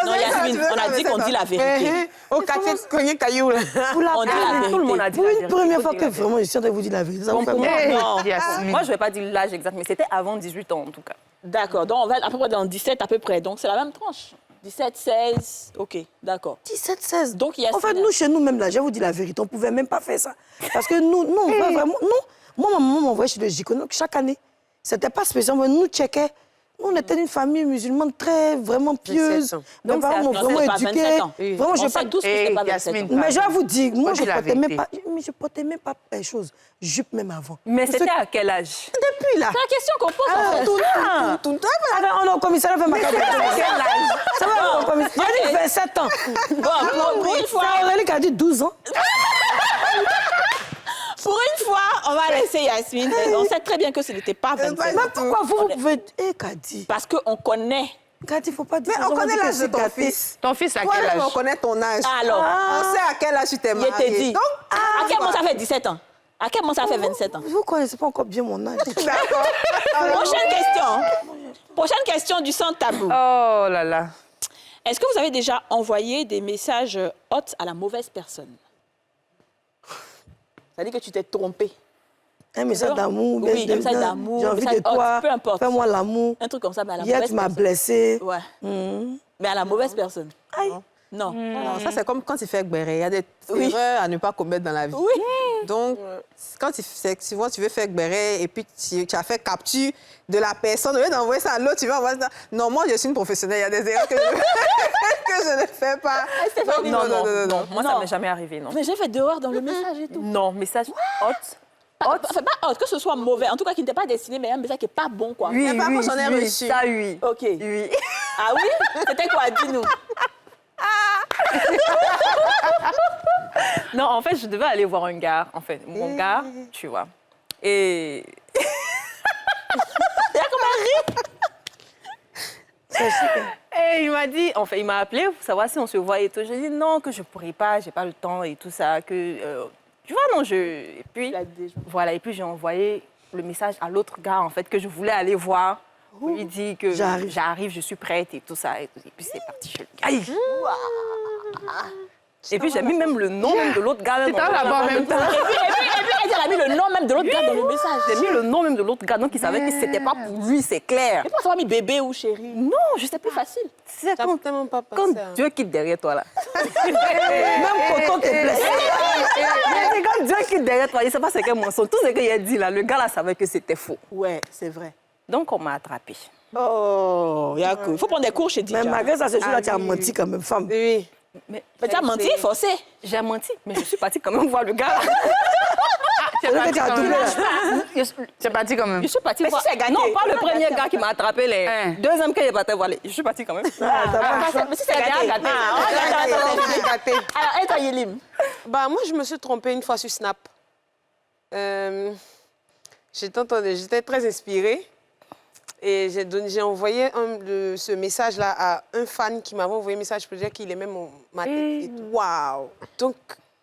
Non, Yasmine, on a dit qu'on dit la vérité. Au quartier, cogné caillou, là. Pour la On dit la vérité. Tout le monde a dit Pour la une vérité. première Faut fois dire que la vérité. vraiment, je suis en train de vous dire la vérité. Ça vous fait Pour moi, mal. non. Yasmine. Moi, je ne vais pas dire l'âge exact, mais c'était avant 18 ans en tout cas. D'accord, donc on va à peu près dans 17 à peu près. Donc c'est la même tranche. 17, 16, ok, d'accord. 17, 16. Donc, il y a en fait, nous, chez nous, même là, je vais vous dire la vérité, on ne pouvait même pas faire ça. Parce que nous on va vraiment. Moi, ma maman m'envoyait chez le gynécologue chaque année. C'était pas spécial, mais nous checkait. Nous, on était une famille musulmane très, vraiment pieuse. 27 ans. Mes Donc, parents m'ont c'est vraiment pas éduquée. 27 ans. Vraiment, je On vais sait pas. tous que c'est pas 27 ans. Yasmine, Mais je vais vous dire, moi, je dis la portais même vérité. pas. Mais je portais même pas les choses. Jupe même avant. Mais Parce c'était que à quel âge? depuis là. C'est la question qu'on pose en fait. On est au commissariat, fait ma carte. Ça va, au commissariat. J'ai dit 27 ans. Bon, pour une fois, C'est Aurélie qui a dit 12 ans. pour une fois, on va laisser Yasmine. On sait très bien que ce n'était pas 27 ans. Mais pourquoi vous pouvez. Eh, Kadi. Parce qu'on connaît. Kadi, il ne faut pas dire Mais ça. on va connaît dire que l'âge de c'est ton gâté. fils. Ton fils à quel Toi-même, âge? on connaît ton âge. Alors, On sait à quel âge tu t'es il marié. était dit. Donc, À quel moment ça fait 17 ans? À quel moment ça fait 27 ans? Vous ne connaissez pas encore bien mon âge. d'accord. Prochaine question. Prochaine question du sans tabou. Oh là là. Est-ce que vous avez déjà envoyé des messages hot à la mauvaise personne? Ça dit que tu t'es trompé. Un message d'amour. Oui, un message d'amour, J'ai envie message de toi. hot, peu importe. Fais-moi l'amour. Un truc comme ça, mais à la Hier, mauvaise tu m'as personne. blessé. Ouais. Mhm. Mais à la mauvaise personne. Aïe. Non. Non, ça, c'est comme quand il fait gbéré. Il y a des Oui. erreurs à ne pas commettre dans la vie. Oui. Donc, quand souvent tu veux faire gbéré et puis tu as fait capture de la personne, au lieu d'envoyer ça à l'autre, tu vas envoyer ça. Non, moi, je suis une professionnelle. Il y a des erreurs que je ne fais pas. Donc, Non, moi ça m'est jamais arrivé, non. Mais j'ai fait dehors dans le message et tout. Non, message hot. Enfin, pas hot, que ce soit mauvais. En tout cas, qui n'était pas destiné, mais un message qui n'est pas bon, quoi. Oui, Mais par contre, j'en ai oui, reçu. ça, oui. OK. Oui. Ah oui? C'était quoi? Dis-nous. Non, en fait, je devais aller voir un gars, en fait. Mon gars, tu vois. Et... Et il m'a dit, enfin, il m'a appelé pour savoir si on se voit et tout. J'ai dit non, que je ne pourrais pas, j'ai pas le temps et tout ça, que... tu vois, non, Et puis, voilà, et puis j'ai envoyé le message à l'autre gars, en fait, que je voulais aller voir. Pour lui dire que j'arrive, je suis prête et tout ça. Et puis c'est parti chez le gars. Aïe. Et puis j'ai mis même le nom même de l'autre gars. Même là-bas en même temps. Et puis, elle a mis le nom même de l'autre gars dans le message. J'ai mis le nom même de l'autre gars, donc il savait que c'était pas pour lui, c'est clair. Et pourquoi ça va mis bébé ou chérie? Non, je sais plus facile. C'est T'as tellement pas quand pensé. Hein. Dieu quitte derrière toi là. Même quand on t'est blessé. C'est quand Dieu quitte derrière toi, il ne sait pas ce qu'est mensonge. Tout ce qu'il a dit là, le gars là savait que c'était faux. Ouais, c'est vrai. Donc, on m'a attrapée. Oh, il faut prendre des cours chez Didja. Mais malgré ça, ce jour-là, tu as menti quand même, femme. Oui. Mais tu as menti, forcé. J'ai menti, mais je suis partie quand même voir le gars. Tu es parti quand même. Tu es parti quand même. Je suis partie voir... Non, pas le premier gars qui m'a attrapé, les deuxième que j'ai parti voir. Je suis partie quand même. Mais si c'est gâté. Gâté. Alors, et toi, Yelim? Bah, moi, je me suis trompée une fois sur Snap. J'étais très inspirée. Et j'ai envoyé ce message-là à un fan qui m'avait envoyé un message pour dire qu'il aimait ma tête. Et tout. Waouh! Donc,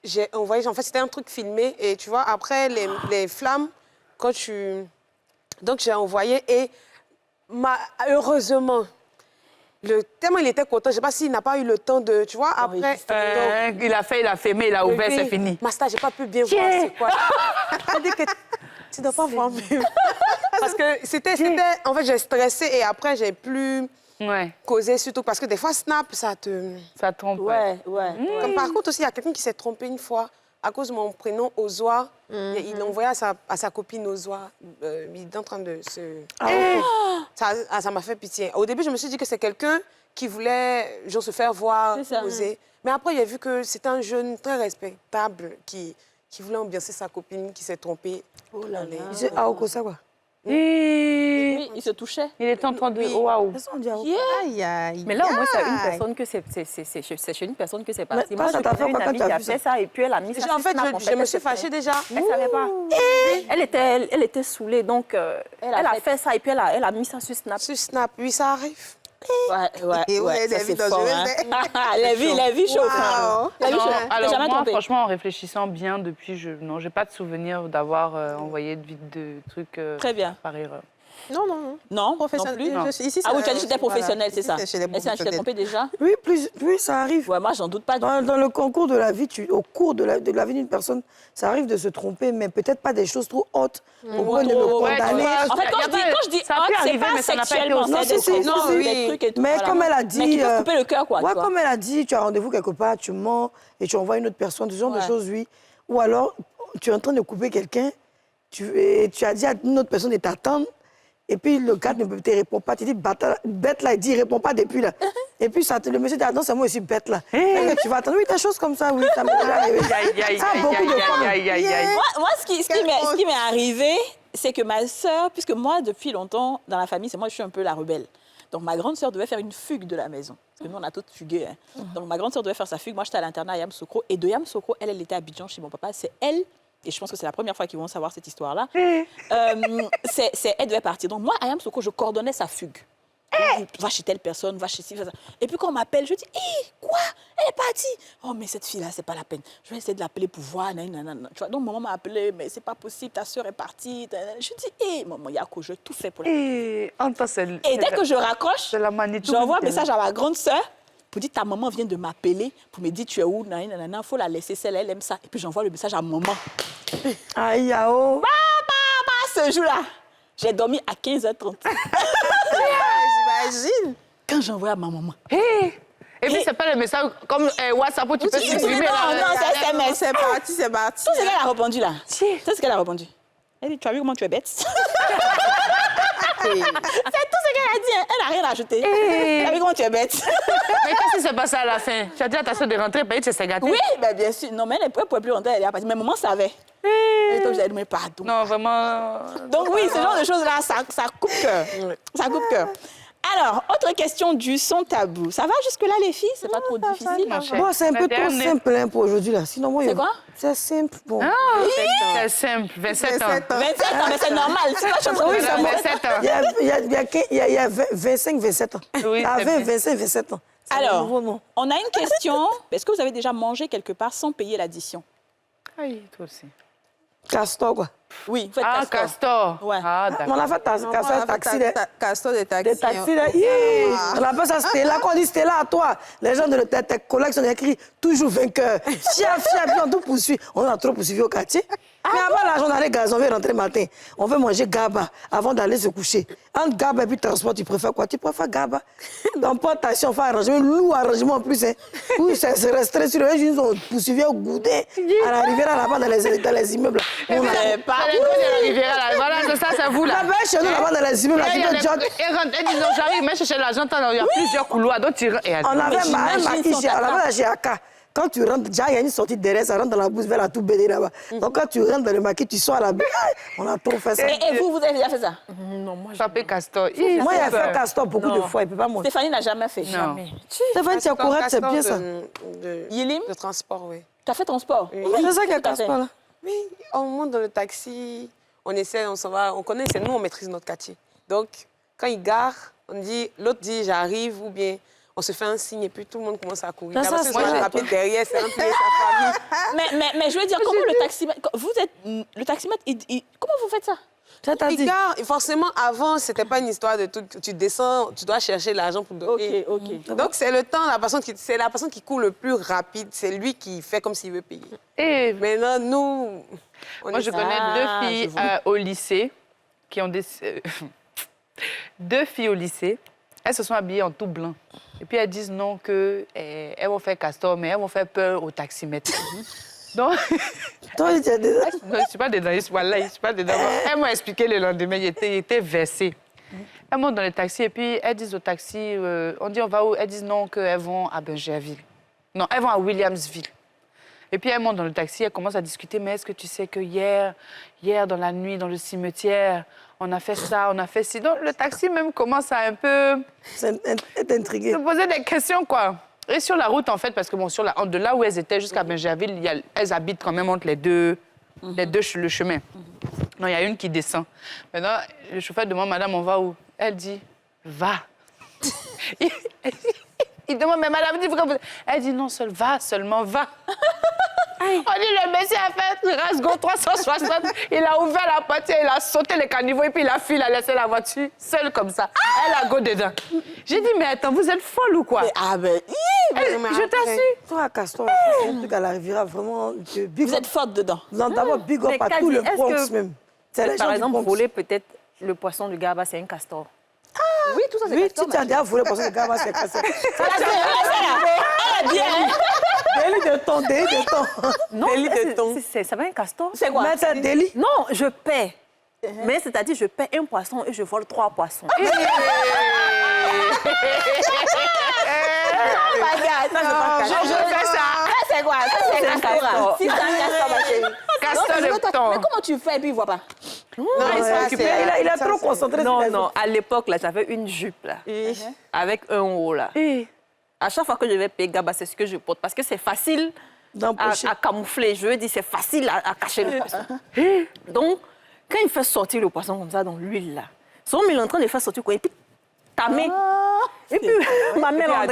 j'ai envoyé... En fait, c'était un truc filmé. Et tu vois, après, les flammes, quand tu... Donc, j'ai envoyé et heureusement, tellement il était content, je ne sais pas s'il n'a pas eu le temps de... Tu vois, après... Il a fait, mais il a ouvert, c'est fini. Master, je n'ai pas pu bien voir c'est quoi. On dit que tu ne dois pas voir mieux. Parce que c'était... En fait, j'ai stressé et après, j'ai plus causé surtout. Parce que des fois, Snap, ça trompe. Ouais. Comme par contre, aussi, il y a quelqu'un qui s'est trompé une fois à cause de mon prénom, Ozoa. Il l'a envoyé à sa copine Ozoa. Il est en train de se... Ça m'a fait pitié. Au début, je me suis dit que c'est quelqu'un qui voulait genre, se faire voir, poser. Mais après, j'ai vu que c'était un jeune très respectable qui voulait ambiancer sa copine, qui s'est trompée. Oh là là. C'est Aoko, ça quoi? Oui, il se touchait. Il était en train de... Waouh! Aïe, aïe. Mais là, au moins, c'est une personne que c'est chez une personne que c'est parti. Mais Moi, ça je t'a fait connais une quoi amie quand qui tu as a vu fait ça et puis elle a mis ça En fait, je me suis fâchée déjà. Elle ne savait pas. Elle était saoulée, donc elle a fait ça et puis elle a mis ça sur Snap. Sur Snap, oui, ça arrive. Ouais, ça c'est fort. La vie chauffe. Alors moi, franchement, en réfléchissant bien depuis, je n'ai pas de souvenir d'avoir envoyé de trucs Très bien. par erreur. Non, Professionnel. non plus. Ici, Ah oui, tu as dit que c'était professionnel, c'est ça. Chez les Est-ce que tu t'es trompée déjà? Oui, ça arrive. Ouais, moi, j'en doute pas. Dans le concours de la vie, au cours de la vie d'une personne, ça arrive de se tromper, mais peut-être pas des choses trop hautes au point de le condamner. En fait, quand je dis haute, c'est pas sexuellement. Non, c'est des trucs et tout. Mais comme elle a dit... Mais qui peut couper le cœur, quoi. Ouais, comme elle a dit, tu as rendez-vous quelque part, tu mens et tu envoies une autre personne, ce genre de choses, oui. Ou alors, tu es en train de couper quelqu'un, tu as dit à une autre personne de t'attendre, et puis le gars ne te répond pas. Tu dis, bête là, il dit, il répond pas depuis là. Et puis le monsieur dit, attends, c'est moi aussi bête là. Et tu vas attendre. Oui, des choses comme ça, oui. Ça m'est arrivé. Ça a beaucoup de femmes. Moi, ce qui m'est arrivé, c'est que ma sœur, puisque moi, depuis longtemps, dans la famille, c'est moi, je suis un peu la rebelle. Donc, ma grande sœur devait faire une fugue de la maison. Parce que nous, on a toutes fugué. Hein. Donc, ma grande sœur devait faire sa fugue. Moi, j'étais à l'internat à Yamoussoukro. Et de Yamoussoukro, elle était à Abidjan chez mon papa. C'est elle. Et je pense que c'est la première fois qu'ils vont savoir cette histoire-là. Elle devait partir. Donc, moi, à Yamoussoukro, je coordonnais sa fugue. Va chez telle personne, va chez ci, va ça. Et puis, quand on m'appelle, je dis, quoi? Elle est partie. Oh, mais cette fille-là, c'est pas la peine. Je vais essayer de l'appeler pour voir. Tu vois, donc, maman m'a appelé, mais c'est pas possible, ta soeur est partie. Je dis, maman, Yako, je tout fait pour la Et dès que je raccroche, j'envoie un message à ma grande sœur. Pour dire, ta maman vient de m'appeler pour me dire, tu es où? Il faut la laisser, celle, elle aime ça. Et puis j'envoie le message à maman. Aïe, yao. Ce jour-là, j'ai dormi à 15h30. J'imagine. Quand j'envoie à ma maman. Et puis, c'est pas le message comme WhatsApp où tu peux supprimer. Non, c'est SMS. C'est parti. Tout ce qu'elle a répondu là. C'est ce qu'elle a répondu. Elle dit, tu as vu comment tu es bête? C'est tout ce qu'elle a dit. Elle n'a rien ajouté. Tu as vu comment tu es bête? Mais qu'est-ce qui s'est passé à la fin? Tu as dit à ta soeur de rentrer, tu s'est gâtée. Oui, ben bien sûr. Non, mais elle ne pouvait plus rentrer. Elle est partie. Mais maman savait. Elle était obligée de dire, pardon. Non, vraiment. Donc oui, ce genre de choses-là, ça coupe cœur. Ça coupe cœur. Alors, autre question du son tabou. Ça va jusque-là, les filles? C'est pas trop difficile? Bon, c'est un peu trop simple hein, pour aujourd'hui, là. Sinon, moi, c'est quoi? C'est simple. Bon. C'est simple. 27 ans. 27 ans, mais c'est normal. C'est pas chose oui, ça. 27 ans. Il y a 25, 27 ans. Oui, à 20, 25, 27 ans. Alors, on a une question. Est-ce que vous avez déjà mangé quelque part sans payer l'addition? Oui, toi aussi. Castor, quoi. Oui, vous faites Castor. Ouais. Ah, d'accord. On a fait Castor, taxi. Castor de taxi. Des taxis, là. On appelle ça Stella. Quand on dit Stella à toi, les gens de tes collègues sont écrits toujours vainqueur. Fiat, puis on tout poursuit. On a trop poursuivi au quartier. Mais avant l'argent d'aller gaz, on veut rentrer matin. On veut manger gaba avant d'aller se coucher. Entre gaba et puis transport, tu préfères quoi? Tu préfères gaba. Dans portation, on fait arrangement, lourd arrangement en plus. Hein. Oui, c'est restreint sur eux. Ils ont poursuivi au goudin à l'arrivée là-bas dans les immeubles. C'est pas les gars de la Riviera, là. Voilà, c'est ça, c'est vous, là. Là-bas, chez nous, là-bas, dans les immeubles, là, tu peux jog. Et disent, j'arrive, mais chercher l'argent, il y a plusieurs couloirs, donc tu rentres. On avait un maquis chez Aka. Quand tu rentres, déjà, il y a une sortie derrière, ça rentre dans la bouche vers la tout bédée là-bas. Donc, quand tu rentres dans le maquis, tu sors à la bouche. On a trop fait ça. Et vous avez déjà fait ça? Non, moi, Papé Castor. Moi, il a fait Castor beaucoup de fois, il ne peut pas monter. Stéphanie n'a jamais fait. Jamais. Stéphanie, tu es correcte, c'est bien ça. Yilim? Le transport, oui. Tu as fait ton sport? Oui. C'est ça qui a tout à fait. Castor, là. Oui, on monte dans le taxi, on essaie, on s'en va, on connaît, c'est nous, on maîtrise notre quartier. Donc, quand il gare, on dit, l'autre dit j'arrive, ou bien on se fait un signe et puis tout le monde commence à courir. Ça, c'est moi, je rapide derrière, c'est un peu sa famille. Mais je veux dire, comment le taximètre... Vous êtes... Le taximètre, comment vous faites ça? Il gare, et forcément, avant, c'était pas une histoire de tout. Tu descends, tu dois chercher l'argent pour donner. Ok. Donc, c'est le temps, c'est la personne qui court le plus rapide, c'est lui qui fait comme s'il veut payer. Et Maintenant, nous... moi, je connais deux filles au lycée qui ont des... deux filles au lycée. Elles se sont habillées en tout blanc. Et puis, elles disent non, qu'elles vont faire Castor, mais elles vont faire peur au taximètre. Donc... Toi, tu es dedans. Non, je ne suis pas dedans. Je suis pas dedans. Elles m'ont expliqué le lendemain, il était versé. Elles montent dans le taxi et puis elles disent au taxi, on dit on va où? Elles disent non, qu'elles vont à Bergerville. Non, elles vont à Williamsville. Et puis elles montent dans le taxi, elles commencent à discuter, mais est-ce que tu sais que hier dans la nuit, dans le cimetière, on a fait ça, on a fait ci. Donc le taxi même commence à un peu... être intrigué. Se poser des questions, quoi. Et sur la route, en fait, parce que bon, de là où elles étaient jusqu'à Bergerville, elles habitent quand même entre le chemin. Non, il y a une qui descend. Maintenant, le chauffeur demande, madame, on va où? Elle dit, va. Il demande, mais madame, dit, elle dit, non, seulement va. On dit, le monsieur a fait Rasgo 360, il a ouvert la porte, il a sauté les caniveaux et puis la fille a laissé la voiture seule comme ça. Elle a go dedans. J'ai dit, mais attends, vous êtes folle ou quoi? Je t'assure. Toi, Castor, c'est un truc à la Riviera, vraiment... Vous êtes forte dedans. Non, d'abord, big up à tout le Bronx même. C'est les gens Par du exemple, Bronx. voler peut-être le poisson du Gaba, c'est un castor. Oui, tout ça, c'est Oui, Castor. si tu as déjà volé parce que le gars, c'est Castor. Elle est bien. Délit de ton, délit de ton. Non, Délit de ton. ça va un castor? C'est quoi? Mais c'est un délit. Non, je paie. Mais c'est-à-dire, je paie un poisson et je vole 3 poissons. Je fais ça. C'est quoi? Ça, c'est un castor. Si c'est un castor, ma chérie. Castor de thon. Mais comment tu fais et puis il voit pas? Non, Il est trop concentré sur les Non, autres. à l'époque, là, j'avais une jupe, là, avec un haut, là. À chaque fois que je vais payer Gaba, c'est ce que je porte, parce que c'est facile D'empocher. à camoufler. Je veux dire, c'est facile à cacher le poisson. Donc, quand il fait sortir le poisson comme ça dans l'huile, là, son il est en train de faire sortir quoi? Et puis, ta main. Et puis, ma mère, on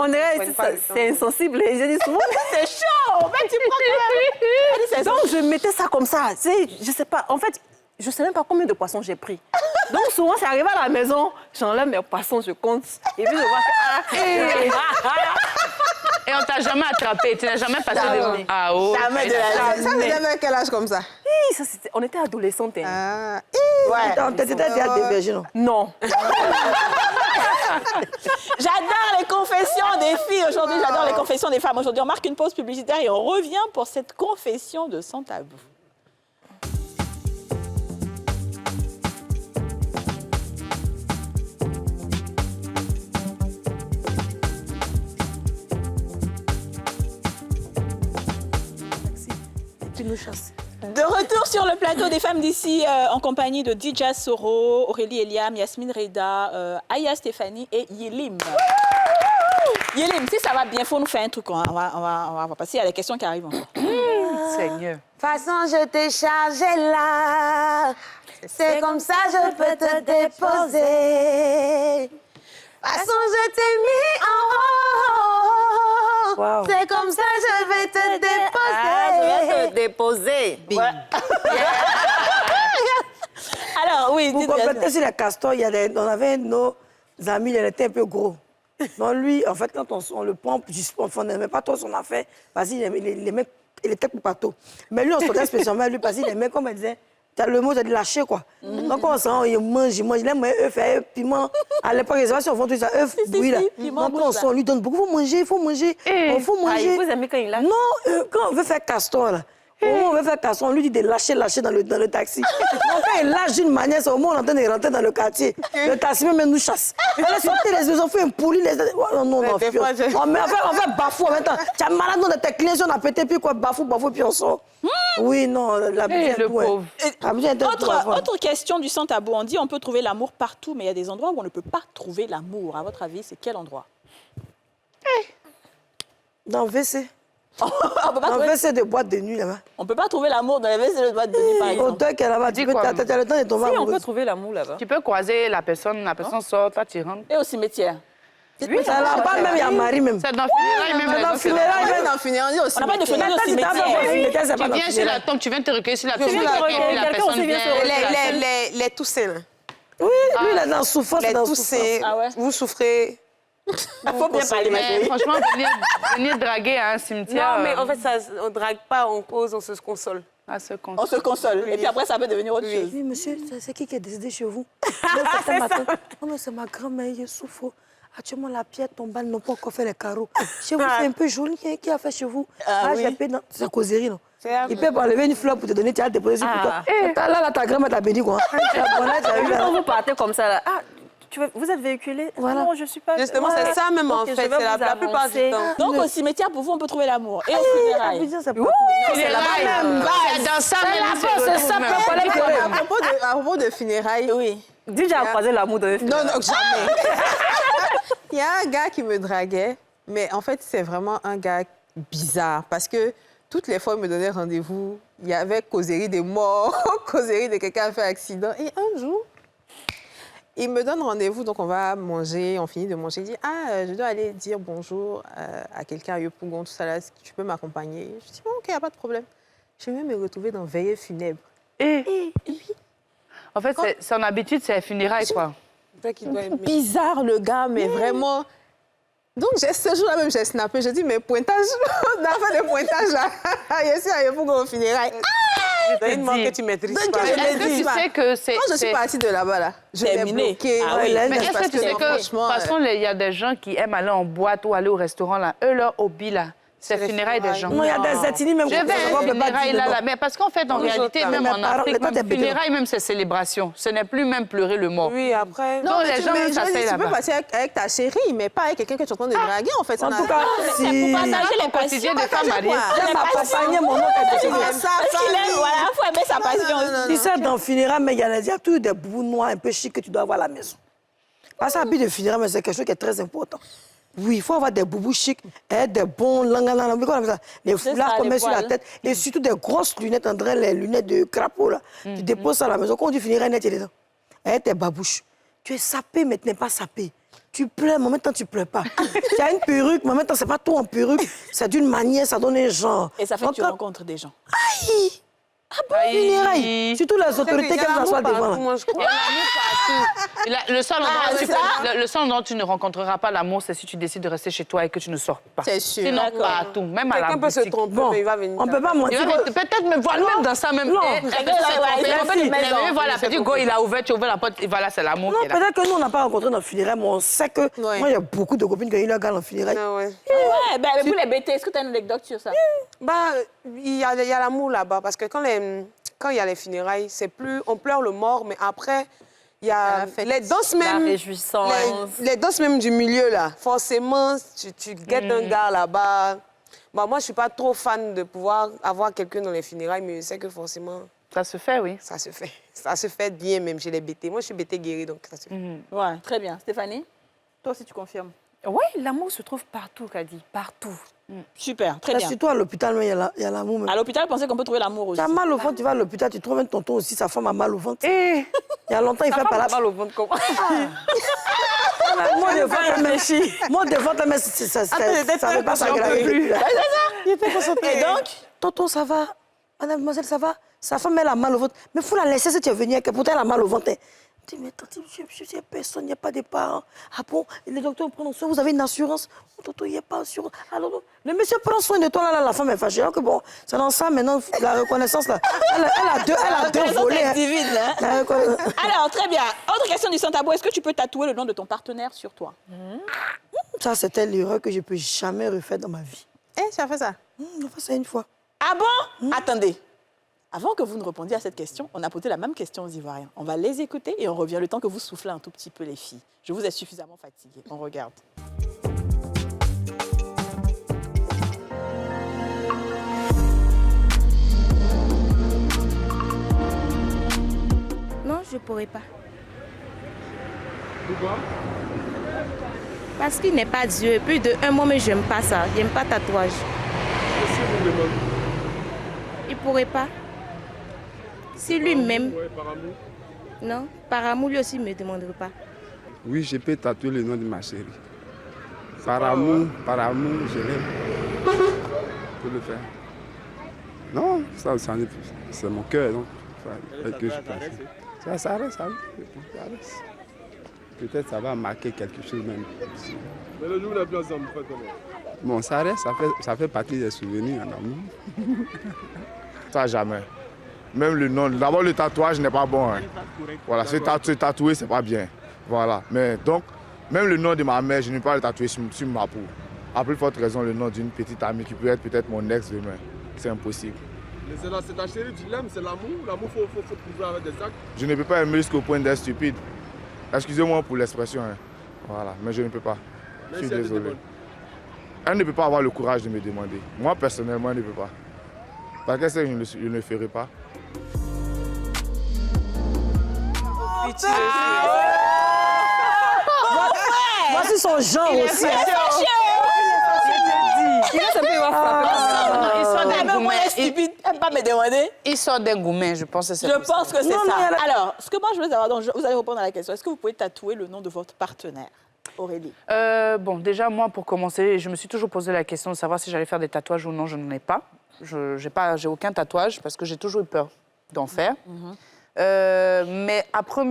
dirait, c'est insensible. Et je dis souvent, c'est chaud, mais tu prends quand même. Donc, je mettais ça comme ça. Tu sais, je sais pas, en fait, je sais même pas combien de poissons j'ai pris. Donc, souvent, c'est arrivé à la maison, j'enlève mes poissons, je compte. Et puis, je vois Et on t'a jamais attrapé, tu n'as jamais passé devant. Ah, oh. Jamais de la vie. Ça, vous avez quel âge comme ça? on était adolescentes. Hein. Ouais. T'étais déjà débergé, non? Non. J'adore les confessions des filles aujourd'hui, j'adore les confessions des femmes. Aujourd'hui, on marque une pause publicitaire et on revient pour cette confession de sans tabou. De retour sur le plateau des femmes d'ici en compagnie de Dija Soro, Aurélie Eliam, Yasmine Reda, Aya Stéphanie et Yilim. Yilim, si ça va bien, il faut nous faire un truc. On va passer à la question qui arrive encore. Seigneur. Façon, je t'ai chargé là. C'est comme ça, je peux te déposer. Façon, je t'ai mis en haut. Wow. C'est comme ça, je vais te déposer. Je vais te déposer. Alors, oui, Pour compléter sur les castors, on avait nos amis, il était un peu gros. Donc lui, en fait, quand on le prend, on n'aimait pas trop son affaire, parce qu'il aimait, il était pour pato. Mais lui, on sortait spécialement lui, parce qu'il aimait, comme elle disait, le mot, c'est de lâcher, quoi. Donc on sent, il mange, il aime œuf, piment. À l'époque, les gens font tout ça, œuf, bouilli, là. Donc on sent, on lui donne beaucoup, il faut manger, il faut manger. Vous aimez quand il lâche? Non, quand on veut faire castor, là, On veut faire casson, on lui dit de lâcher dans le taxi. Donc, quand il lâche d'une manière, c'est au moment où on est en train de rentrer dans le quartier. Le taxi même nous chasse. Elle a sorti les enfants, un poulet, les... Oh, non, on fait bafou en même temps. Tu as malade dans tes clients, si on a pété, puis quoi, bafou, puis on sort. Oui, non, la bien le pauvre. Autre question du sans tabou. On dit on peut trouver l'amour partout, mais il y a des endroits où on ne peut pas trouver l'amour. À votre avis, c'est quel endroit? Dans le WC. On peut pas Dans le trouver... WC de boîte de nuit, là-bas. On peut pas trouver l'amour dans les WC de boîte de nuit, par exemple. Autant qu'elle là-bas, tu as le temps de tomber Si, on amoureuse. peut trouver l'amour là-bas. Tu peux croiser la personne sort, toi tu rentres. Et au cimetière. Oui, ça là-bas, même, il y a Marie même. C'est dans le funérailles même. Dans le funérail, même. Dans le funérail, On n'a pas de funérailles au cimetière. Tu viens sur la tombe, tu viens te recueillir sur la tombe. viens te recueillir, Et puis la quelqu'un personne aussi vient vient. Les Toussaint, là. Oui, lui, il est dans la souffrance. Les dans la Toussaint, souffrance. Ah ouais. vous souffrez. Il faut bien parler, ma Mais chérie. franchement, venir draguer à un cimetière. Non, mais en fait, on ne drague pas, on cause, on se console. À ce compte. On se console. Et puis après, ça peut devenir autre chose. Oui, monsieur, c'est qui est décédé chez vous? C'est matin. Non, mais c'est ma grand-mère, elle souffre. Actuellement, la pierre tombale n'ont pas encore fait les carreaux. Chez vous, c'est un peu joli. Qui a fait chez vous? Oui. j'ai payé dans... C'est causerie, non? C'est Il peut enlever une fleur pour te donner, tu as déposé sur pour toi. Là, ta grand-mère t'a béni, quoi. Quand vous partez comme ça, là, vous êtes véhiculé? Voilà. Non, je suis pas... Justement, c'est ça même, en Ok, je fait. vais C'est vous la plupart du avancer. temps. Donc, au cimetière, pour vous, on peut trouver l'amour. Et au funérailles. C'est dans ça même. C'est ça, À propos de funérailles, Oui. Dis, j'ai croisé l'amour de... non, jamais. Il y a un gars qui me draguait, mais en fait, c'est vraiment un gars bizarre parce que toutes les fois, il me donnait rendez-vous, il y avait causerie des morts, causerie de quelqu'un qui a fait accident. Et un jour, il me donne rendez-vous, donc on va manger, on finit de manger. Il dit, je dois aller dire bonjour à quelqu'un à Yopougon, tout ça là, est-ce que tu peux m'accompagner? Je dis, bon, OK, il n'y a pas de problème. Je vais même me retrouver dans veillée funèbre. Et en fait, son habitude, c'est les funérailles, quoi. Bizarre, le gars, mais vraiment... Donc, ce jour-là même, j'ai snappé. J'ai dit, mais pointage, on a fait le pointage, là. Ici, il faut qu'on funérailles. Donne-moi que tu maîtrises Donc, pas. Est-ce que tu sais que c'est... Quand je suis partie de là-bas, là, je l'ai Terminé. bloqué. Ah oui. Mais est-ce que tu sais que, de franchement, toute façon, il y a des gens qui aiment aller en boîte ou aller au restaurant, là. Eux, leur hobby, là, c'est les funérailles des gens. Non, il y a des ethnies même Je vais à une funérailles là, mais parce qu'en fait, en réalité, même en Afrique, même funérailles, même c'est célébration. Ce n'est plus même pleurer le mort. Oui, après... Non, les gens, ça fait tu peux là-bas. passer avec ta chérie, mais pas avec quelqu'un que tu es en train de draguer, en fait. En tout cas, C'est pour partager les Quotidien passions. de femmes mariées. j'aime accompagner mon autre Parce qu'il aime, voilà, il faut aimer sa passion aussi. Tu sais, dans le funérail, mais il y a toujours des bouts noirs un peu chics que tu dois avoir à la maison. Parce que l'habit de funérail, mais c'est quelque chose qui est très important. Oui, il faut avoir des boubous chics, des bons les foulards qu'on met sur la tête, et surtout des grosses lunettes, André, les lunettes de crapaud, là. Tu déposes ça à la maison. Quand tu finiras net, tu es dedans. Avec tes babouches. Tu es sapé, mais tu n'es pas sapé. Tu pleures, mais en même temps, tu ne pleures pas. Tu as une perruque, mais en même temps, ce n'est pas tout en perruque. C'est d'une manière, ça donne un genre. Et ça fait que tu Donc, rencontres des gens. Aïe! Ah bon, funérailles. Surtout les autorités qui s'assoient devant. Là. Moi, je crois. Le seul endroit où tu ne rencontreras pas l'amour, c'est si tu décides de rester chez toi et que tu ne sors pas. C'est sûr. Sinon, partout, même à la Quelqu'un peut se boutique. tromper, mais il va venir. On ne peut pas mentir. Peut-être me voir même dans ça même. Non. Voilà, petit go, il a ouvert, tu ouvres la porte, et voilà, c'est l'amour Non, qui est là. peut-être que nous, on n'a pas rencontré dans le funérail, mais on sait que... Ouais. Moi, il y a beaucoup de copines qui ont eu leur gars dans le funérail. Ah ouais. Ouais, ben, pour les BT, est-ce que tu as une anecdote sur ça? Bah, il y a l'amour là-bas, parce que quand il y a les funérailles, c'est plus... On pleure le mort, mais après, il y a les danses La même... réjouissance. Les danses même du milieu, là. Forcément, tu guettes un gars là-bas. Bah, moi, je suis pas trop fan de pouvoir avoir quelqu'un dans les funérailles, mais je sais que forcément, Ça se fait, oui. ça se fait. Ça se fait bien même chez les BT. Moi, je suis BT guérie, donc ça se fait. Ouais, très bien. Stéphanie, toi aussi, tu confirmes? Oui, l'amour se trouve partout, Kadi, partout. Super, très Là, bien. surtout à l'hôpital, il y a l'amour. même. À l'hôpital, pensez qu'on peut trouver l'amour aussi. Tu as mal au ventre, tu vas à l'hôpital, tu trouves un tonton aussi, sa femme a mal au ventre. Et Il y a longtemps, il fait pas la... mal au ventre comment? Moi, de ventre, mais ça ne veut pas s'aggraver. Et donc, Tonton, ça va? Mademoiselle, ça va? Sa femme, elle a mal au ventre. Mais il faut la laisser si tu es venue, pourtant elle a mal au ventre. Je dis, mais tante, je suis personne, il n'y a pas de parents. Ah bon? Les docteurs prennent soin, vous avez une assurance? Oh, tonton, il n'y a pas d'assurance. Alors, le monsieur prend soin de toi, là, la femme est fâchée. Alors que bon, c'est dans ça maintenant, la reconnaissance, là. Elle a deux volets. Hein. divine, hein. Alors, très bien. Autre question du sans-tabou. Est-ce que tu peux tatouer le nom de ton partenaire sur toi? Ça, c'était l'erreur que je ne peux jamais refaire dans ma vie. Tu as fait ça? J'ai fait ça une fois. Ah bon? Attendez. Avant que vous ne répondiez à cette question, on a posé la même question aux Ivoiriens. On va les écouter et on revient le temps que vous soufflez un tout petit peu, les filles. Je vous ai suffisamment fatiguée. On regarde. Non, je ne pourrais pas. Pourquoi? Parce qu'il n'est pas Dieu. Et puis de un mot, mais je n'aime pas ça. Je n'aime pas tatouage. Qu'est-ce que vous demandez? Il ne pourrait pas. Si lui-même... Ouais, par amour. Non, par amour, lui aussi ne me demanderait pas. Oui, je peux tatouer le nom de ma chérie. Par amour, je l'aime. Je peux le faire. Non, ça c'est mon cœur, donc. Ça reste. Peut-être ça va marquer quelque chose même. Mais le jour où on est plus ensemble, vous faites comment? Bon, ça reste, ça fait partie des souvenirs en amour. Ça, jamais. Même le nom, d'abord le tatouage n'est pas bon. Hein. Voilà, se tatouer, c'est pas bien. Voilà. Mais donc, même le nom de ma mère, je ne peux pas le tatouer sur ma peau. À plus forte raison, le nom d'une petite amie qui peut être peut-être mon ex demain. C'est impossible. C'est ta chérie, tu l'aimes, c'est l'amour. L'amour, il faut prouver avec des actes. Je ne peux pas aimer jusqu'au point d'être stupide. Excusez-moi pour l'expression. Hein. Voilà, mais je ne peux pas. Je suis désolé. Elle ne peut pas avoir le courage de me demander. Moi, personnellement, elle ne peut pas. Parce que je ne le ferai pas. Voici son genre aussi. Il sort d'un gourmet, je pense que c'est Je pense que c'est ça. Alors, ce que moi je veux savoir, donc, vous allez répondre à la question. Est-ce que vous pouvez tatouer le nom de votre partenaire, Aurélie? Bon, déjà, moi, pour commencer, je me suis toujours posé la question de savoir si j'allais faire des tatouages ou non. Je n'en ai pas. J'ai aucun tatouage parce que j'ai toujours eu peur d'en faire. Mais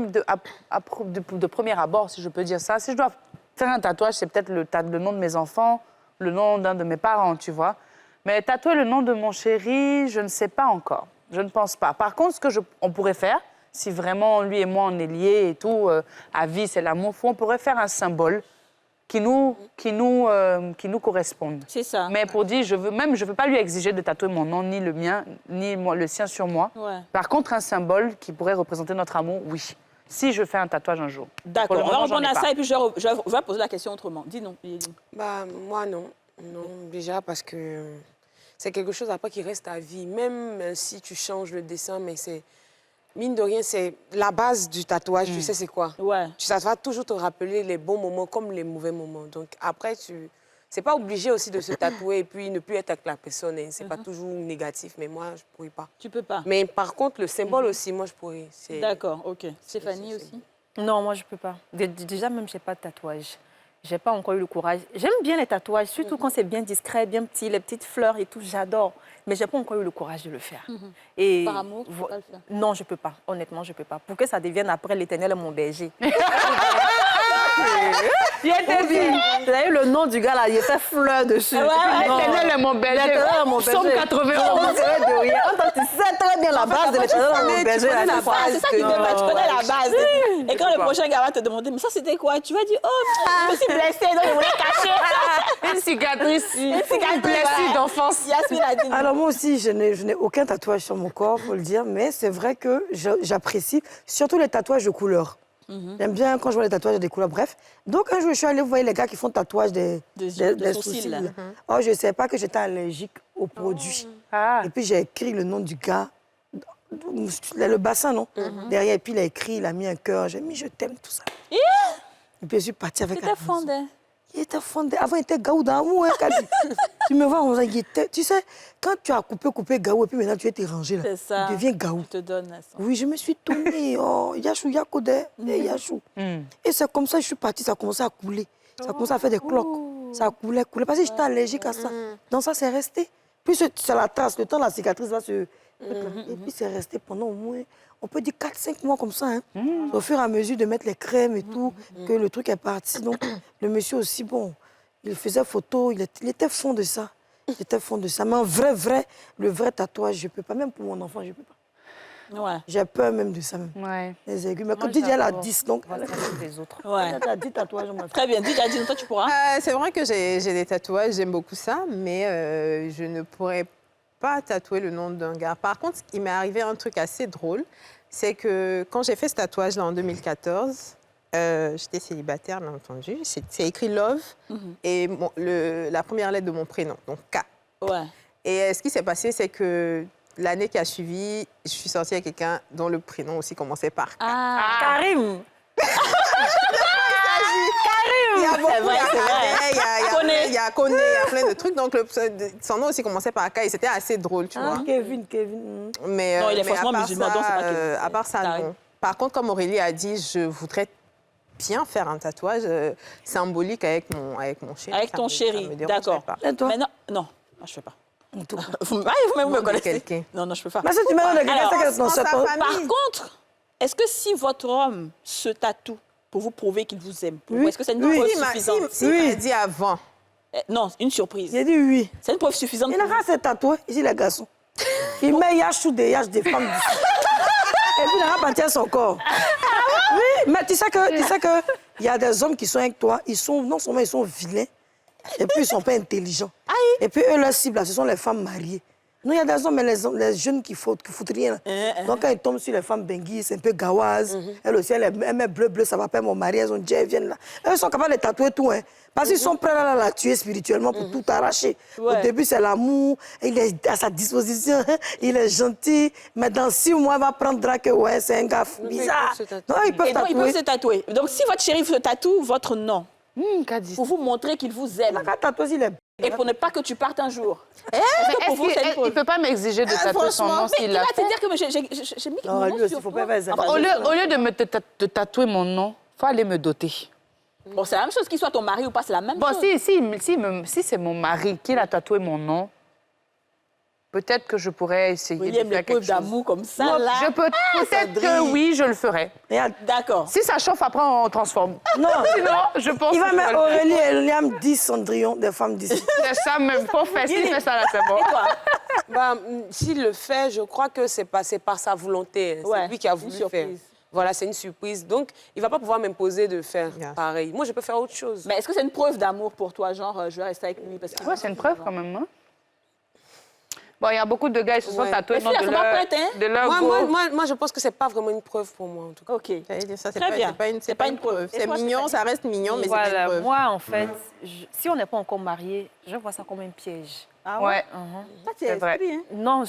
de premier abord, si je peux dire ça, si je dois faire un tatouage, c'est peut-être le nom de mes enfants, le nom d'un de mes parents, tu vois. Mais tatouer le nom de mon chéri, je ne sais pas encore. Je ne pense pas. Par contre, ce on pourrait faire, si vraiment lui et moi on est liés et tout, à vie, c'est l'amour fou, on pourrait faire un symbole qui nous corresponde. C'est ça. Mais pour dire, je veux pas lui exiger de tatouer mon nom, ni le mien, ni le sien sur moi. Ouais. Par contre, un symbole qui pourrait représenter notre amour, oui. Si je fais un tatouage un jour. D'accord, on va répondre à ça et puis je vais poser la question autrement. Dis non. Bah, moi, non. Non, déjà parce que c'est quelque chose après qui reste à vie. Même si tu changes le dessin, mais c'est... Mine de rien, c'est la base du tatouage, tu sais c'est quoi? Ouais. Ça va toujours te rappeler les bons moments comme les mauvais moments. Donc après, c'est pas obligé aussi de se tatouer et puis ne plus être avec la personne. Hein. C'est pas toujours négatif, mais moi, je pourrais pas. Tu peux pas? Mais par contre, le symbole aussi, moi, je pourrais. D'accord, ok. Stéphanie aussi? Non, moi, je peux pas. Déjà, même, j'ai pas de tatouage. J'ai pas encore eu le courage. J'aime bien les tatouages, surtout quand c'est bien discret, bien petit, les petites fleurs et tout, j'adore. Mais j'ai pas encore eu le courage de le faire. Et par amour, tu peux pas le faire? Non, je peux pas. Honnêtement, je peux pas. Pour que ça devienne après l'Éternel mon berger. Il était bien. Vous avez le nom du gars là, il était fleur dessus. L'Éternel est mon berger. L'Éternel est mon berger. Somme 91. Tu sais très bien la base de l'Éternel est mon berger. C'est ça qui fait pas, tu connais la base. Et quand le prochain gars va te demander, mais ça c'était quoi? Tu vas dire, oh, je me suis blessée, donc je voulais cacher. Une cicatrice. Une blessure d'enfance. Yasmine a dit. Alors moi aussi, je n'ai aucun tatouage sur mon corps, faut le dire, mais c'est vrai que j'apprécie surtout les tatouages de couleurs. J'aime bien quand je vois les tatouages des couleurs, bref. Donc un jour, je suis allée, vous voyez les gars qui font tatouage des sourcils. Oh, je ne savais pas que j'étais allergique aux produits. Et puis j'ai écrit le nom du gars, le bassin, non? Derrière, et puis il a écrit, il a mis un cœur, j'ai mis je t'aime, tout ça. Et puis je suis partie avec la fondé. Il était fondé. Avant, il était gaou d'amour, hein, Kadi. Tu me vois, il était... Tu sais, quand tu as coupé gaou, et puis maintenant tu es rangé là, c'est ça. il devient gaou. Je te donne ça. Oui, je me suis tournée. Oh, Yachou, Yakoudé, Yachou. Et c'est comme ça que je suis partie, ça a commencé à couler. Ça a commencé à faire des cloques. Ça a coulé. Parce que j'étais allergique à ça. Donc ça, c'est resté. Puis c'est la trace, le temps, la cicatrice va se... Et puis c'est resté pendant au moins... On peut dire 4-5 mois comme ça. Hein. Au fur et à mesure de mettre les crèmes et tout, que le truc est parti. Donc, le monsieur aussi, bon, il faisait photo, il était fond de ça. Il était fond de ça. Mais en vrai, le vrai tatouage, je ne peux pas. Même pour mon enfant, je ne peux pas. Ouais. J'ai peur même de ça. Même. Ouais. Les aigus. Mais quand Didier, elle a 10, donc... Les autres. Ouais. Elle a 10 tatouages. Très bien. Didier, dis-nous, toi, tu pourras. C'est vrai que j'ai des tatouages, j'aime beaucoup ça, mais je ne pourrais pas tatoué le nom d'un gars. Par contre, il m'est arrivé un truc assez drôle. C'est que quand j'ai fait ce tatouage-là en 2014, j'étais célibataire, bien entendu. C'est écrit Love et la première lettre de mon prénom, donc K. Ouais. Et ce qui s'est passé, c'est que l'année qui a suivi, je suis sortie avec quelqu'un dont le prénom aussi commençait par K. Karim. Il y a beaucoup, il y a Koné, il y a plein de trucs. Donc, son nom aussi commençait par K et c'était assez drôle, tu vois. Kevin. Mais, non, il est forcément musulman, donc c'est pas Kevin. À part ça, non. Par contre, comme Aurélie a dit, je voudrais bien faire un tatouage symbolique avec mon chéri. Avec ton chéri, d'accord. Et toi? Mais non, moi, je fais pas. Vous-même me connaissez. Non, je peux pas. Mais si tu mets dans le Par contre, est-ce que si votre homme se tatoue pour vous prouver qu'il vous aime, est-ce que c'est une preuve suffisante? Il m'a dit avant. Non, une surprise. J'ai dit oui. C'est une preuve suffisante. Il a qu'à se tatouer, ici les garçons. Il met Yachou des femmes d'ici. Et puis il a bâtir son corps. Oui, mais tu sais que il y a des hommes qui sont avec toi, non seulement ils sont vilains, et puis ils sont pas intelligents. Et puis eux, leur cible, ce sont les femmes mariées. Non, il y a des hommes, mais les jeunes qui foutent rien. Donc, quand ils tombent sur les femmes benguis, c'est un peu gawaz. Elles aussi, elles met bleu, ça va pas mon mari, elles ont dit, elles viennent là. Elles sont capables de tatouer tout, hein. Parce qu'ils sont prêts à la tuer spirituellement pour tout arracher. Au début, c'est l'amour, il est à sa disposition, il est gentil. Mais dans 6 mois, il va prendre que ouais, c'est un gars bizarre. Non, ils peuvent tatouer. Ils peuvent se tatouer. Donc, si votre chéri se tatoue votre nom, pour vous montrer qu'il vous aime. Et pour ne pas que tu partes un jour. Est-ce qu'il ne peut pas m'exiger de tatouer son nom s'il l'a fait? C'est-à-dire que j'ai mis mon nom sur au lieu de tatouer mon nom, il faut aller me doter. Bon, c'est la même chose qu'il soit ton mari ou pas, c'est la même chose. Bon, si c'est mon mari qui a tatoué mon nom, peut-être que je pourrais essayer de faire quelque chose. D'amour comme ça, non, là. Peut-être que oui, je le ferai. D'accord. Si ça chauffe, après, on transforme. Non. Sinon, je pense il va mettre Aurélie et Liam 10 Cendrillon des femmes d'ici. C'est ça même. Faut faire s'il fait ça, là, c'est bon. Et toi? S'il le fait, je crois que c'est par sa volonté. C'est lui qui a voulu faire. Voilà, c'est une surprise. Donc, il ne va pas pouvoir m'imposer de faire pareil. Moi, je peux faire autre chose. Mais est-ce que c'est une preuve d'amour pour toi? Genre, je vais rester avec lui parce que... Oui, c'est une preuve quand même, hein? Bon, il y a beaucoup de gars qui se sont tatoués de leur moi, je pense que ce n'est pas vraiment une preuve pour moi, en tout cas. OK. Ça, c'est pas une preuve. C'est mignon, ça reste mignon, mais c'est pas une preuve. Moi, en fait, si on n'est pas encore mariés, je vois ça comme un piège. Ah ouais? Ça, c'est vrai. Hein? Non,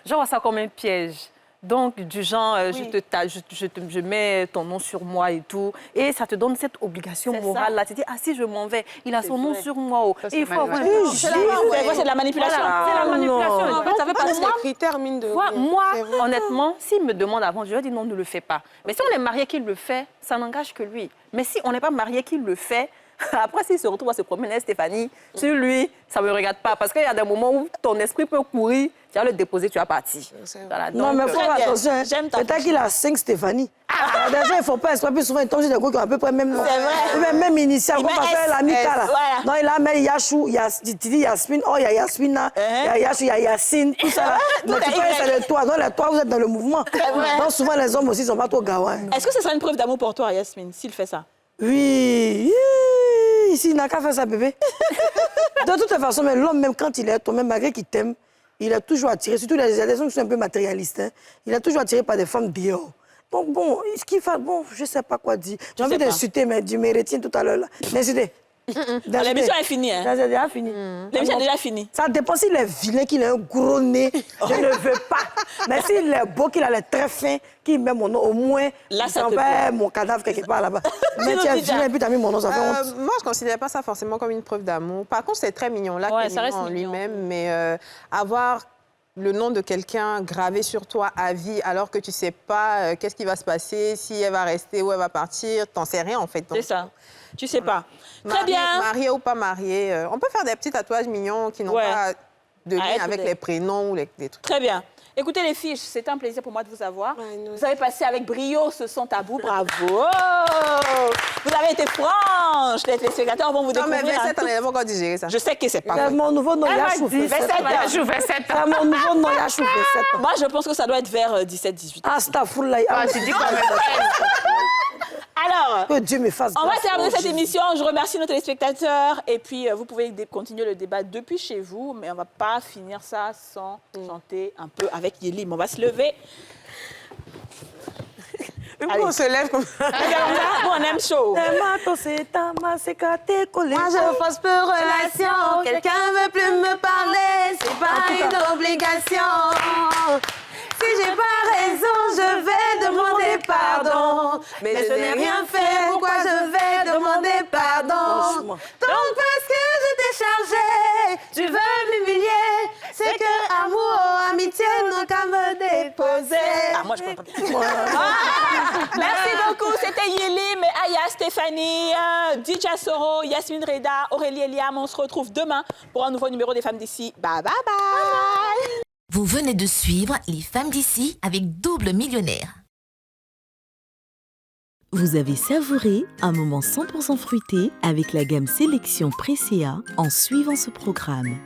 je vois ça comme un piège. Donc, du genre, je mets ton nom sur moi et tout. Et ça te donne cette obligation morale-là. Tu te dis, si je m'en vais, il a son nom sur moi. Et il faut avoir c'est de la manipulation. C'est la manipulation. En fait, ça fait partie des critères, mine de rien. Moi, honnêtement, s'il me demande avant, je lui dis non, ne le fais pas. Mais si on est marié qu'il le fait, ça n'engage que lui. Mais si on n'est pas marié qu'il le fait, après, s'il se retrouve à se promener, Stéphanie, sur lui, ça ne me regarde pas. Parce qu'il y a des moments où ton esprit peut courir, tu vas le déposer, tu vas partir. Voilà, non, mais il faut faire attention. Peut-être qu'il a 5 Stéphanie. Déjà, il ne faut pas exprès. Plus souvent, il tombe sur des gars qui ont à peu près même nom. C'est vrai. Même initial. On va faire l'amicale, là. Non, il a mis Yachou, tu dis Yasmine, il y a Yasmina, il y a Yachou, il y a Yacine, tout ça. Mais tu peux, c'est le toi. Donc, les toi, vous êtes dans le mouvement. Donc, souvent, les hommes aussi ne sont pas trop gawa. Est-ce que ce sera une preuve d'amour pour toi, Yasmine, s'il fait ça? Oui. Ici, il n'a qu'à faire ça, bébé. De toute façon, l'homme, même quand il est toi-même, malgré qu'il t'aime, il est toujours attiré, surtout les hommes qui sont un peu matérialistes, hein, il est toujours attiré par des femmes dehors. Donc, bon, ce qu'il fait, je ne sais pas quoi dire. J'ai envie d'insulter, mais du méritien tout à l'heure, là. D'insulter. L'émission est finie, hein? C'est déjà fini. L'émission est déjà finie. Ça dépend s'il est vilain, qu'il a un gros nez. Je ne veux pas. Mais s'il est beau, qu'il a les traits fins, qu'il met mon nom, au moins, il s'envoie mon cadavre quelque part là-bas. Mais tu es vilain et puis tu as mis mon nom, ça fait honte. Moi, je ne considère pas ça forcément comme une preuve d'amour. Par contre, c'est très mignon, là, ouais, mignon en lui-même. Mais avoir le nom de quelqu'un gravé sur toi à vie, alors que tu ne sais pas qu'est-ce qui va se passer, si elle va rester ou elle va partir, tu n'en sais rien, en fait. C'est ça. Tu sais pas. Très bien. Marié ou pas marié, on peut faire des petits tatouages mignons qui n'ont pas de lien avec les prénoms ou des trucs. Très bien. Écoutez les filles, c'est un plaisir pour moi de vous avoir. Vous avez passé avec brio ce son tabou, bravo. Vous avez été franches. Les téléspectateurs vont vous découvrir. Non, mais 27 ans, on n'a pas encore digéré ça. Je sais que c'est pas vrai. C'est mon nouveau nom, Yachou. 27 C'est mon nouveau nom, Yachou. Moi, je pense que ça doit être vers 17-18 ans. Ah, c'est ta foule là. Ah, tu dis quand même. Alors, que Dieu me fasse on va grâce. terminer Oh, cette Jésus. émission. Je remercie nos téléspectateurs. Et puis, vous pouvez continuer le débat depuis chez vous. Mais on ne va pas finir ça sans chanter un peu avec Yelim. On va se lever. Allez. On se lève comme ça. Nous, on aime chaud. Moi, je force peu relation. Quelqu'un veut plus me parler, c'est pas une obligation. Si j'ai pas raison, je vais demander pardon. Mais je n'ai rien fait, pourquoi je vais demander pardon? Donc parce que je t'ai chargé, tu veux m'humilier. C'est que amour, amitié n'ont qu'à me déposer. Ah, moi, je peux pas. Merci beaucoup. C'était Yelim, Aya, Stéphanie, DJ Soro, Yasmine Reda, Aurélie Eliam. On se retrouve demain pour un nouveau numéro des Femmes d'ici. Bye, bye, bye. Vous venez de suivre Les Femmes d'ici avec Double Millionnaire. Vous avez savouré un moment 100% fruité avec la gamme Sélection Presea en suivant ce programme.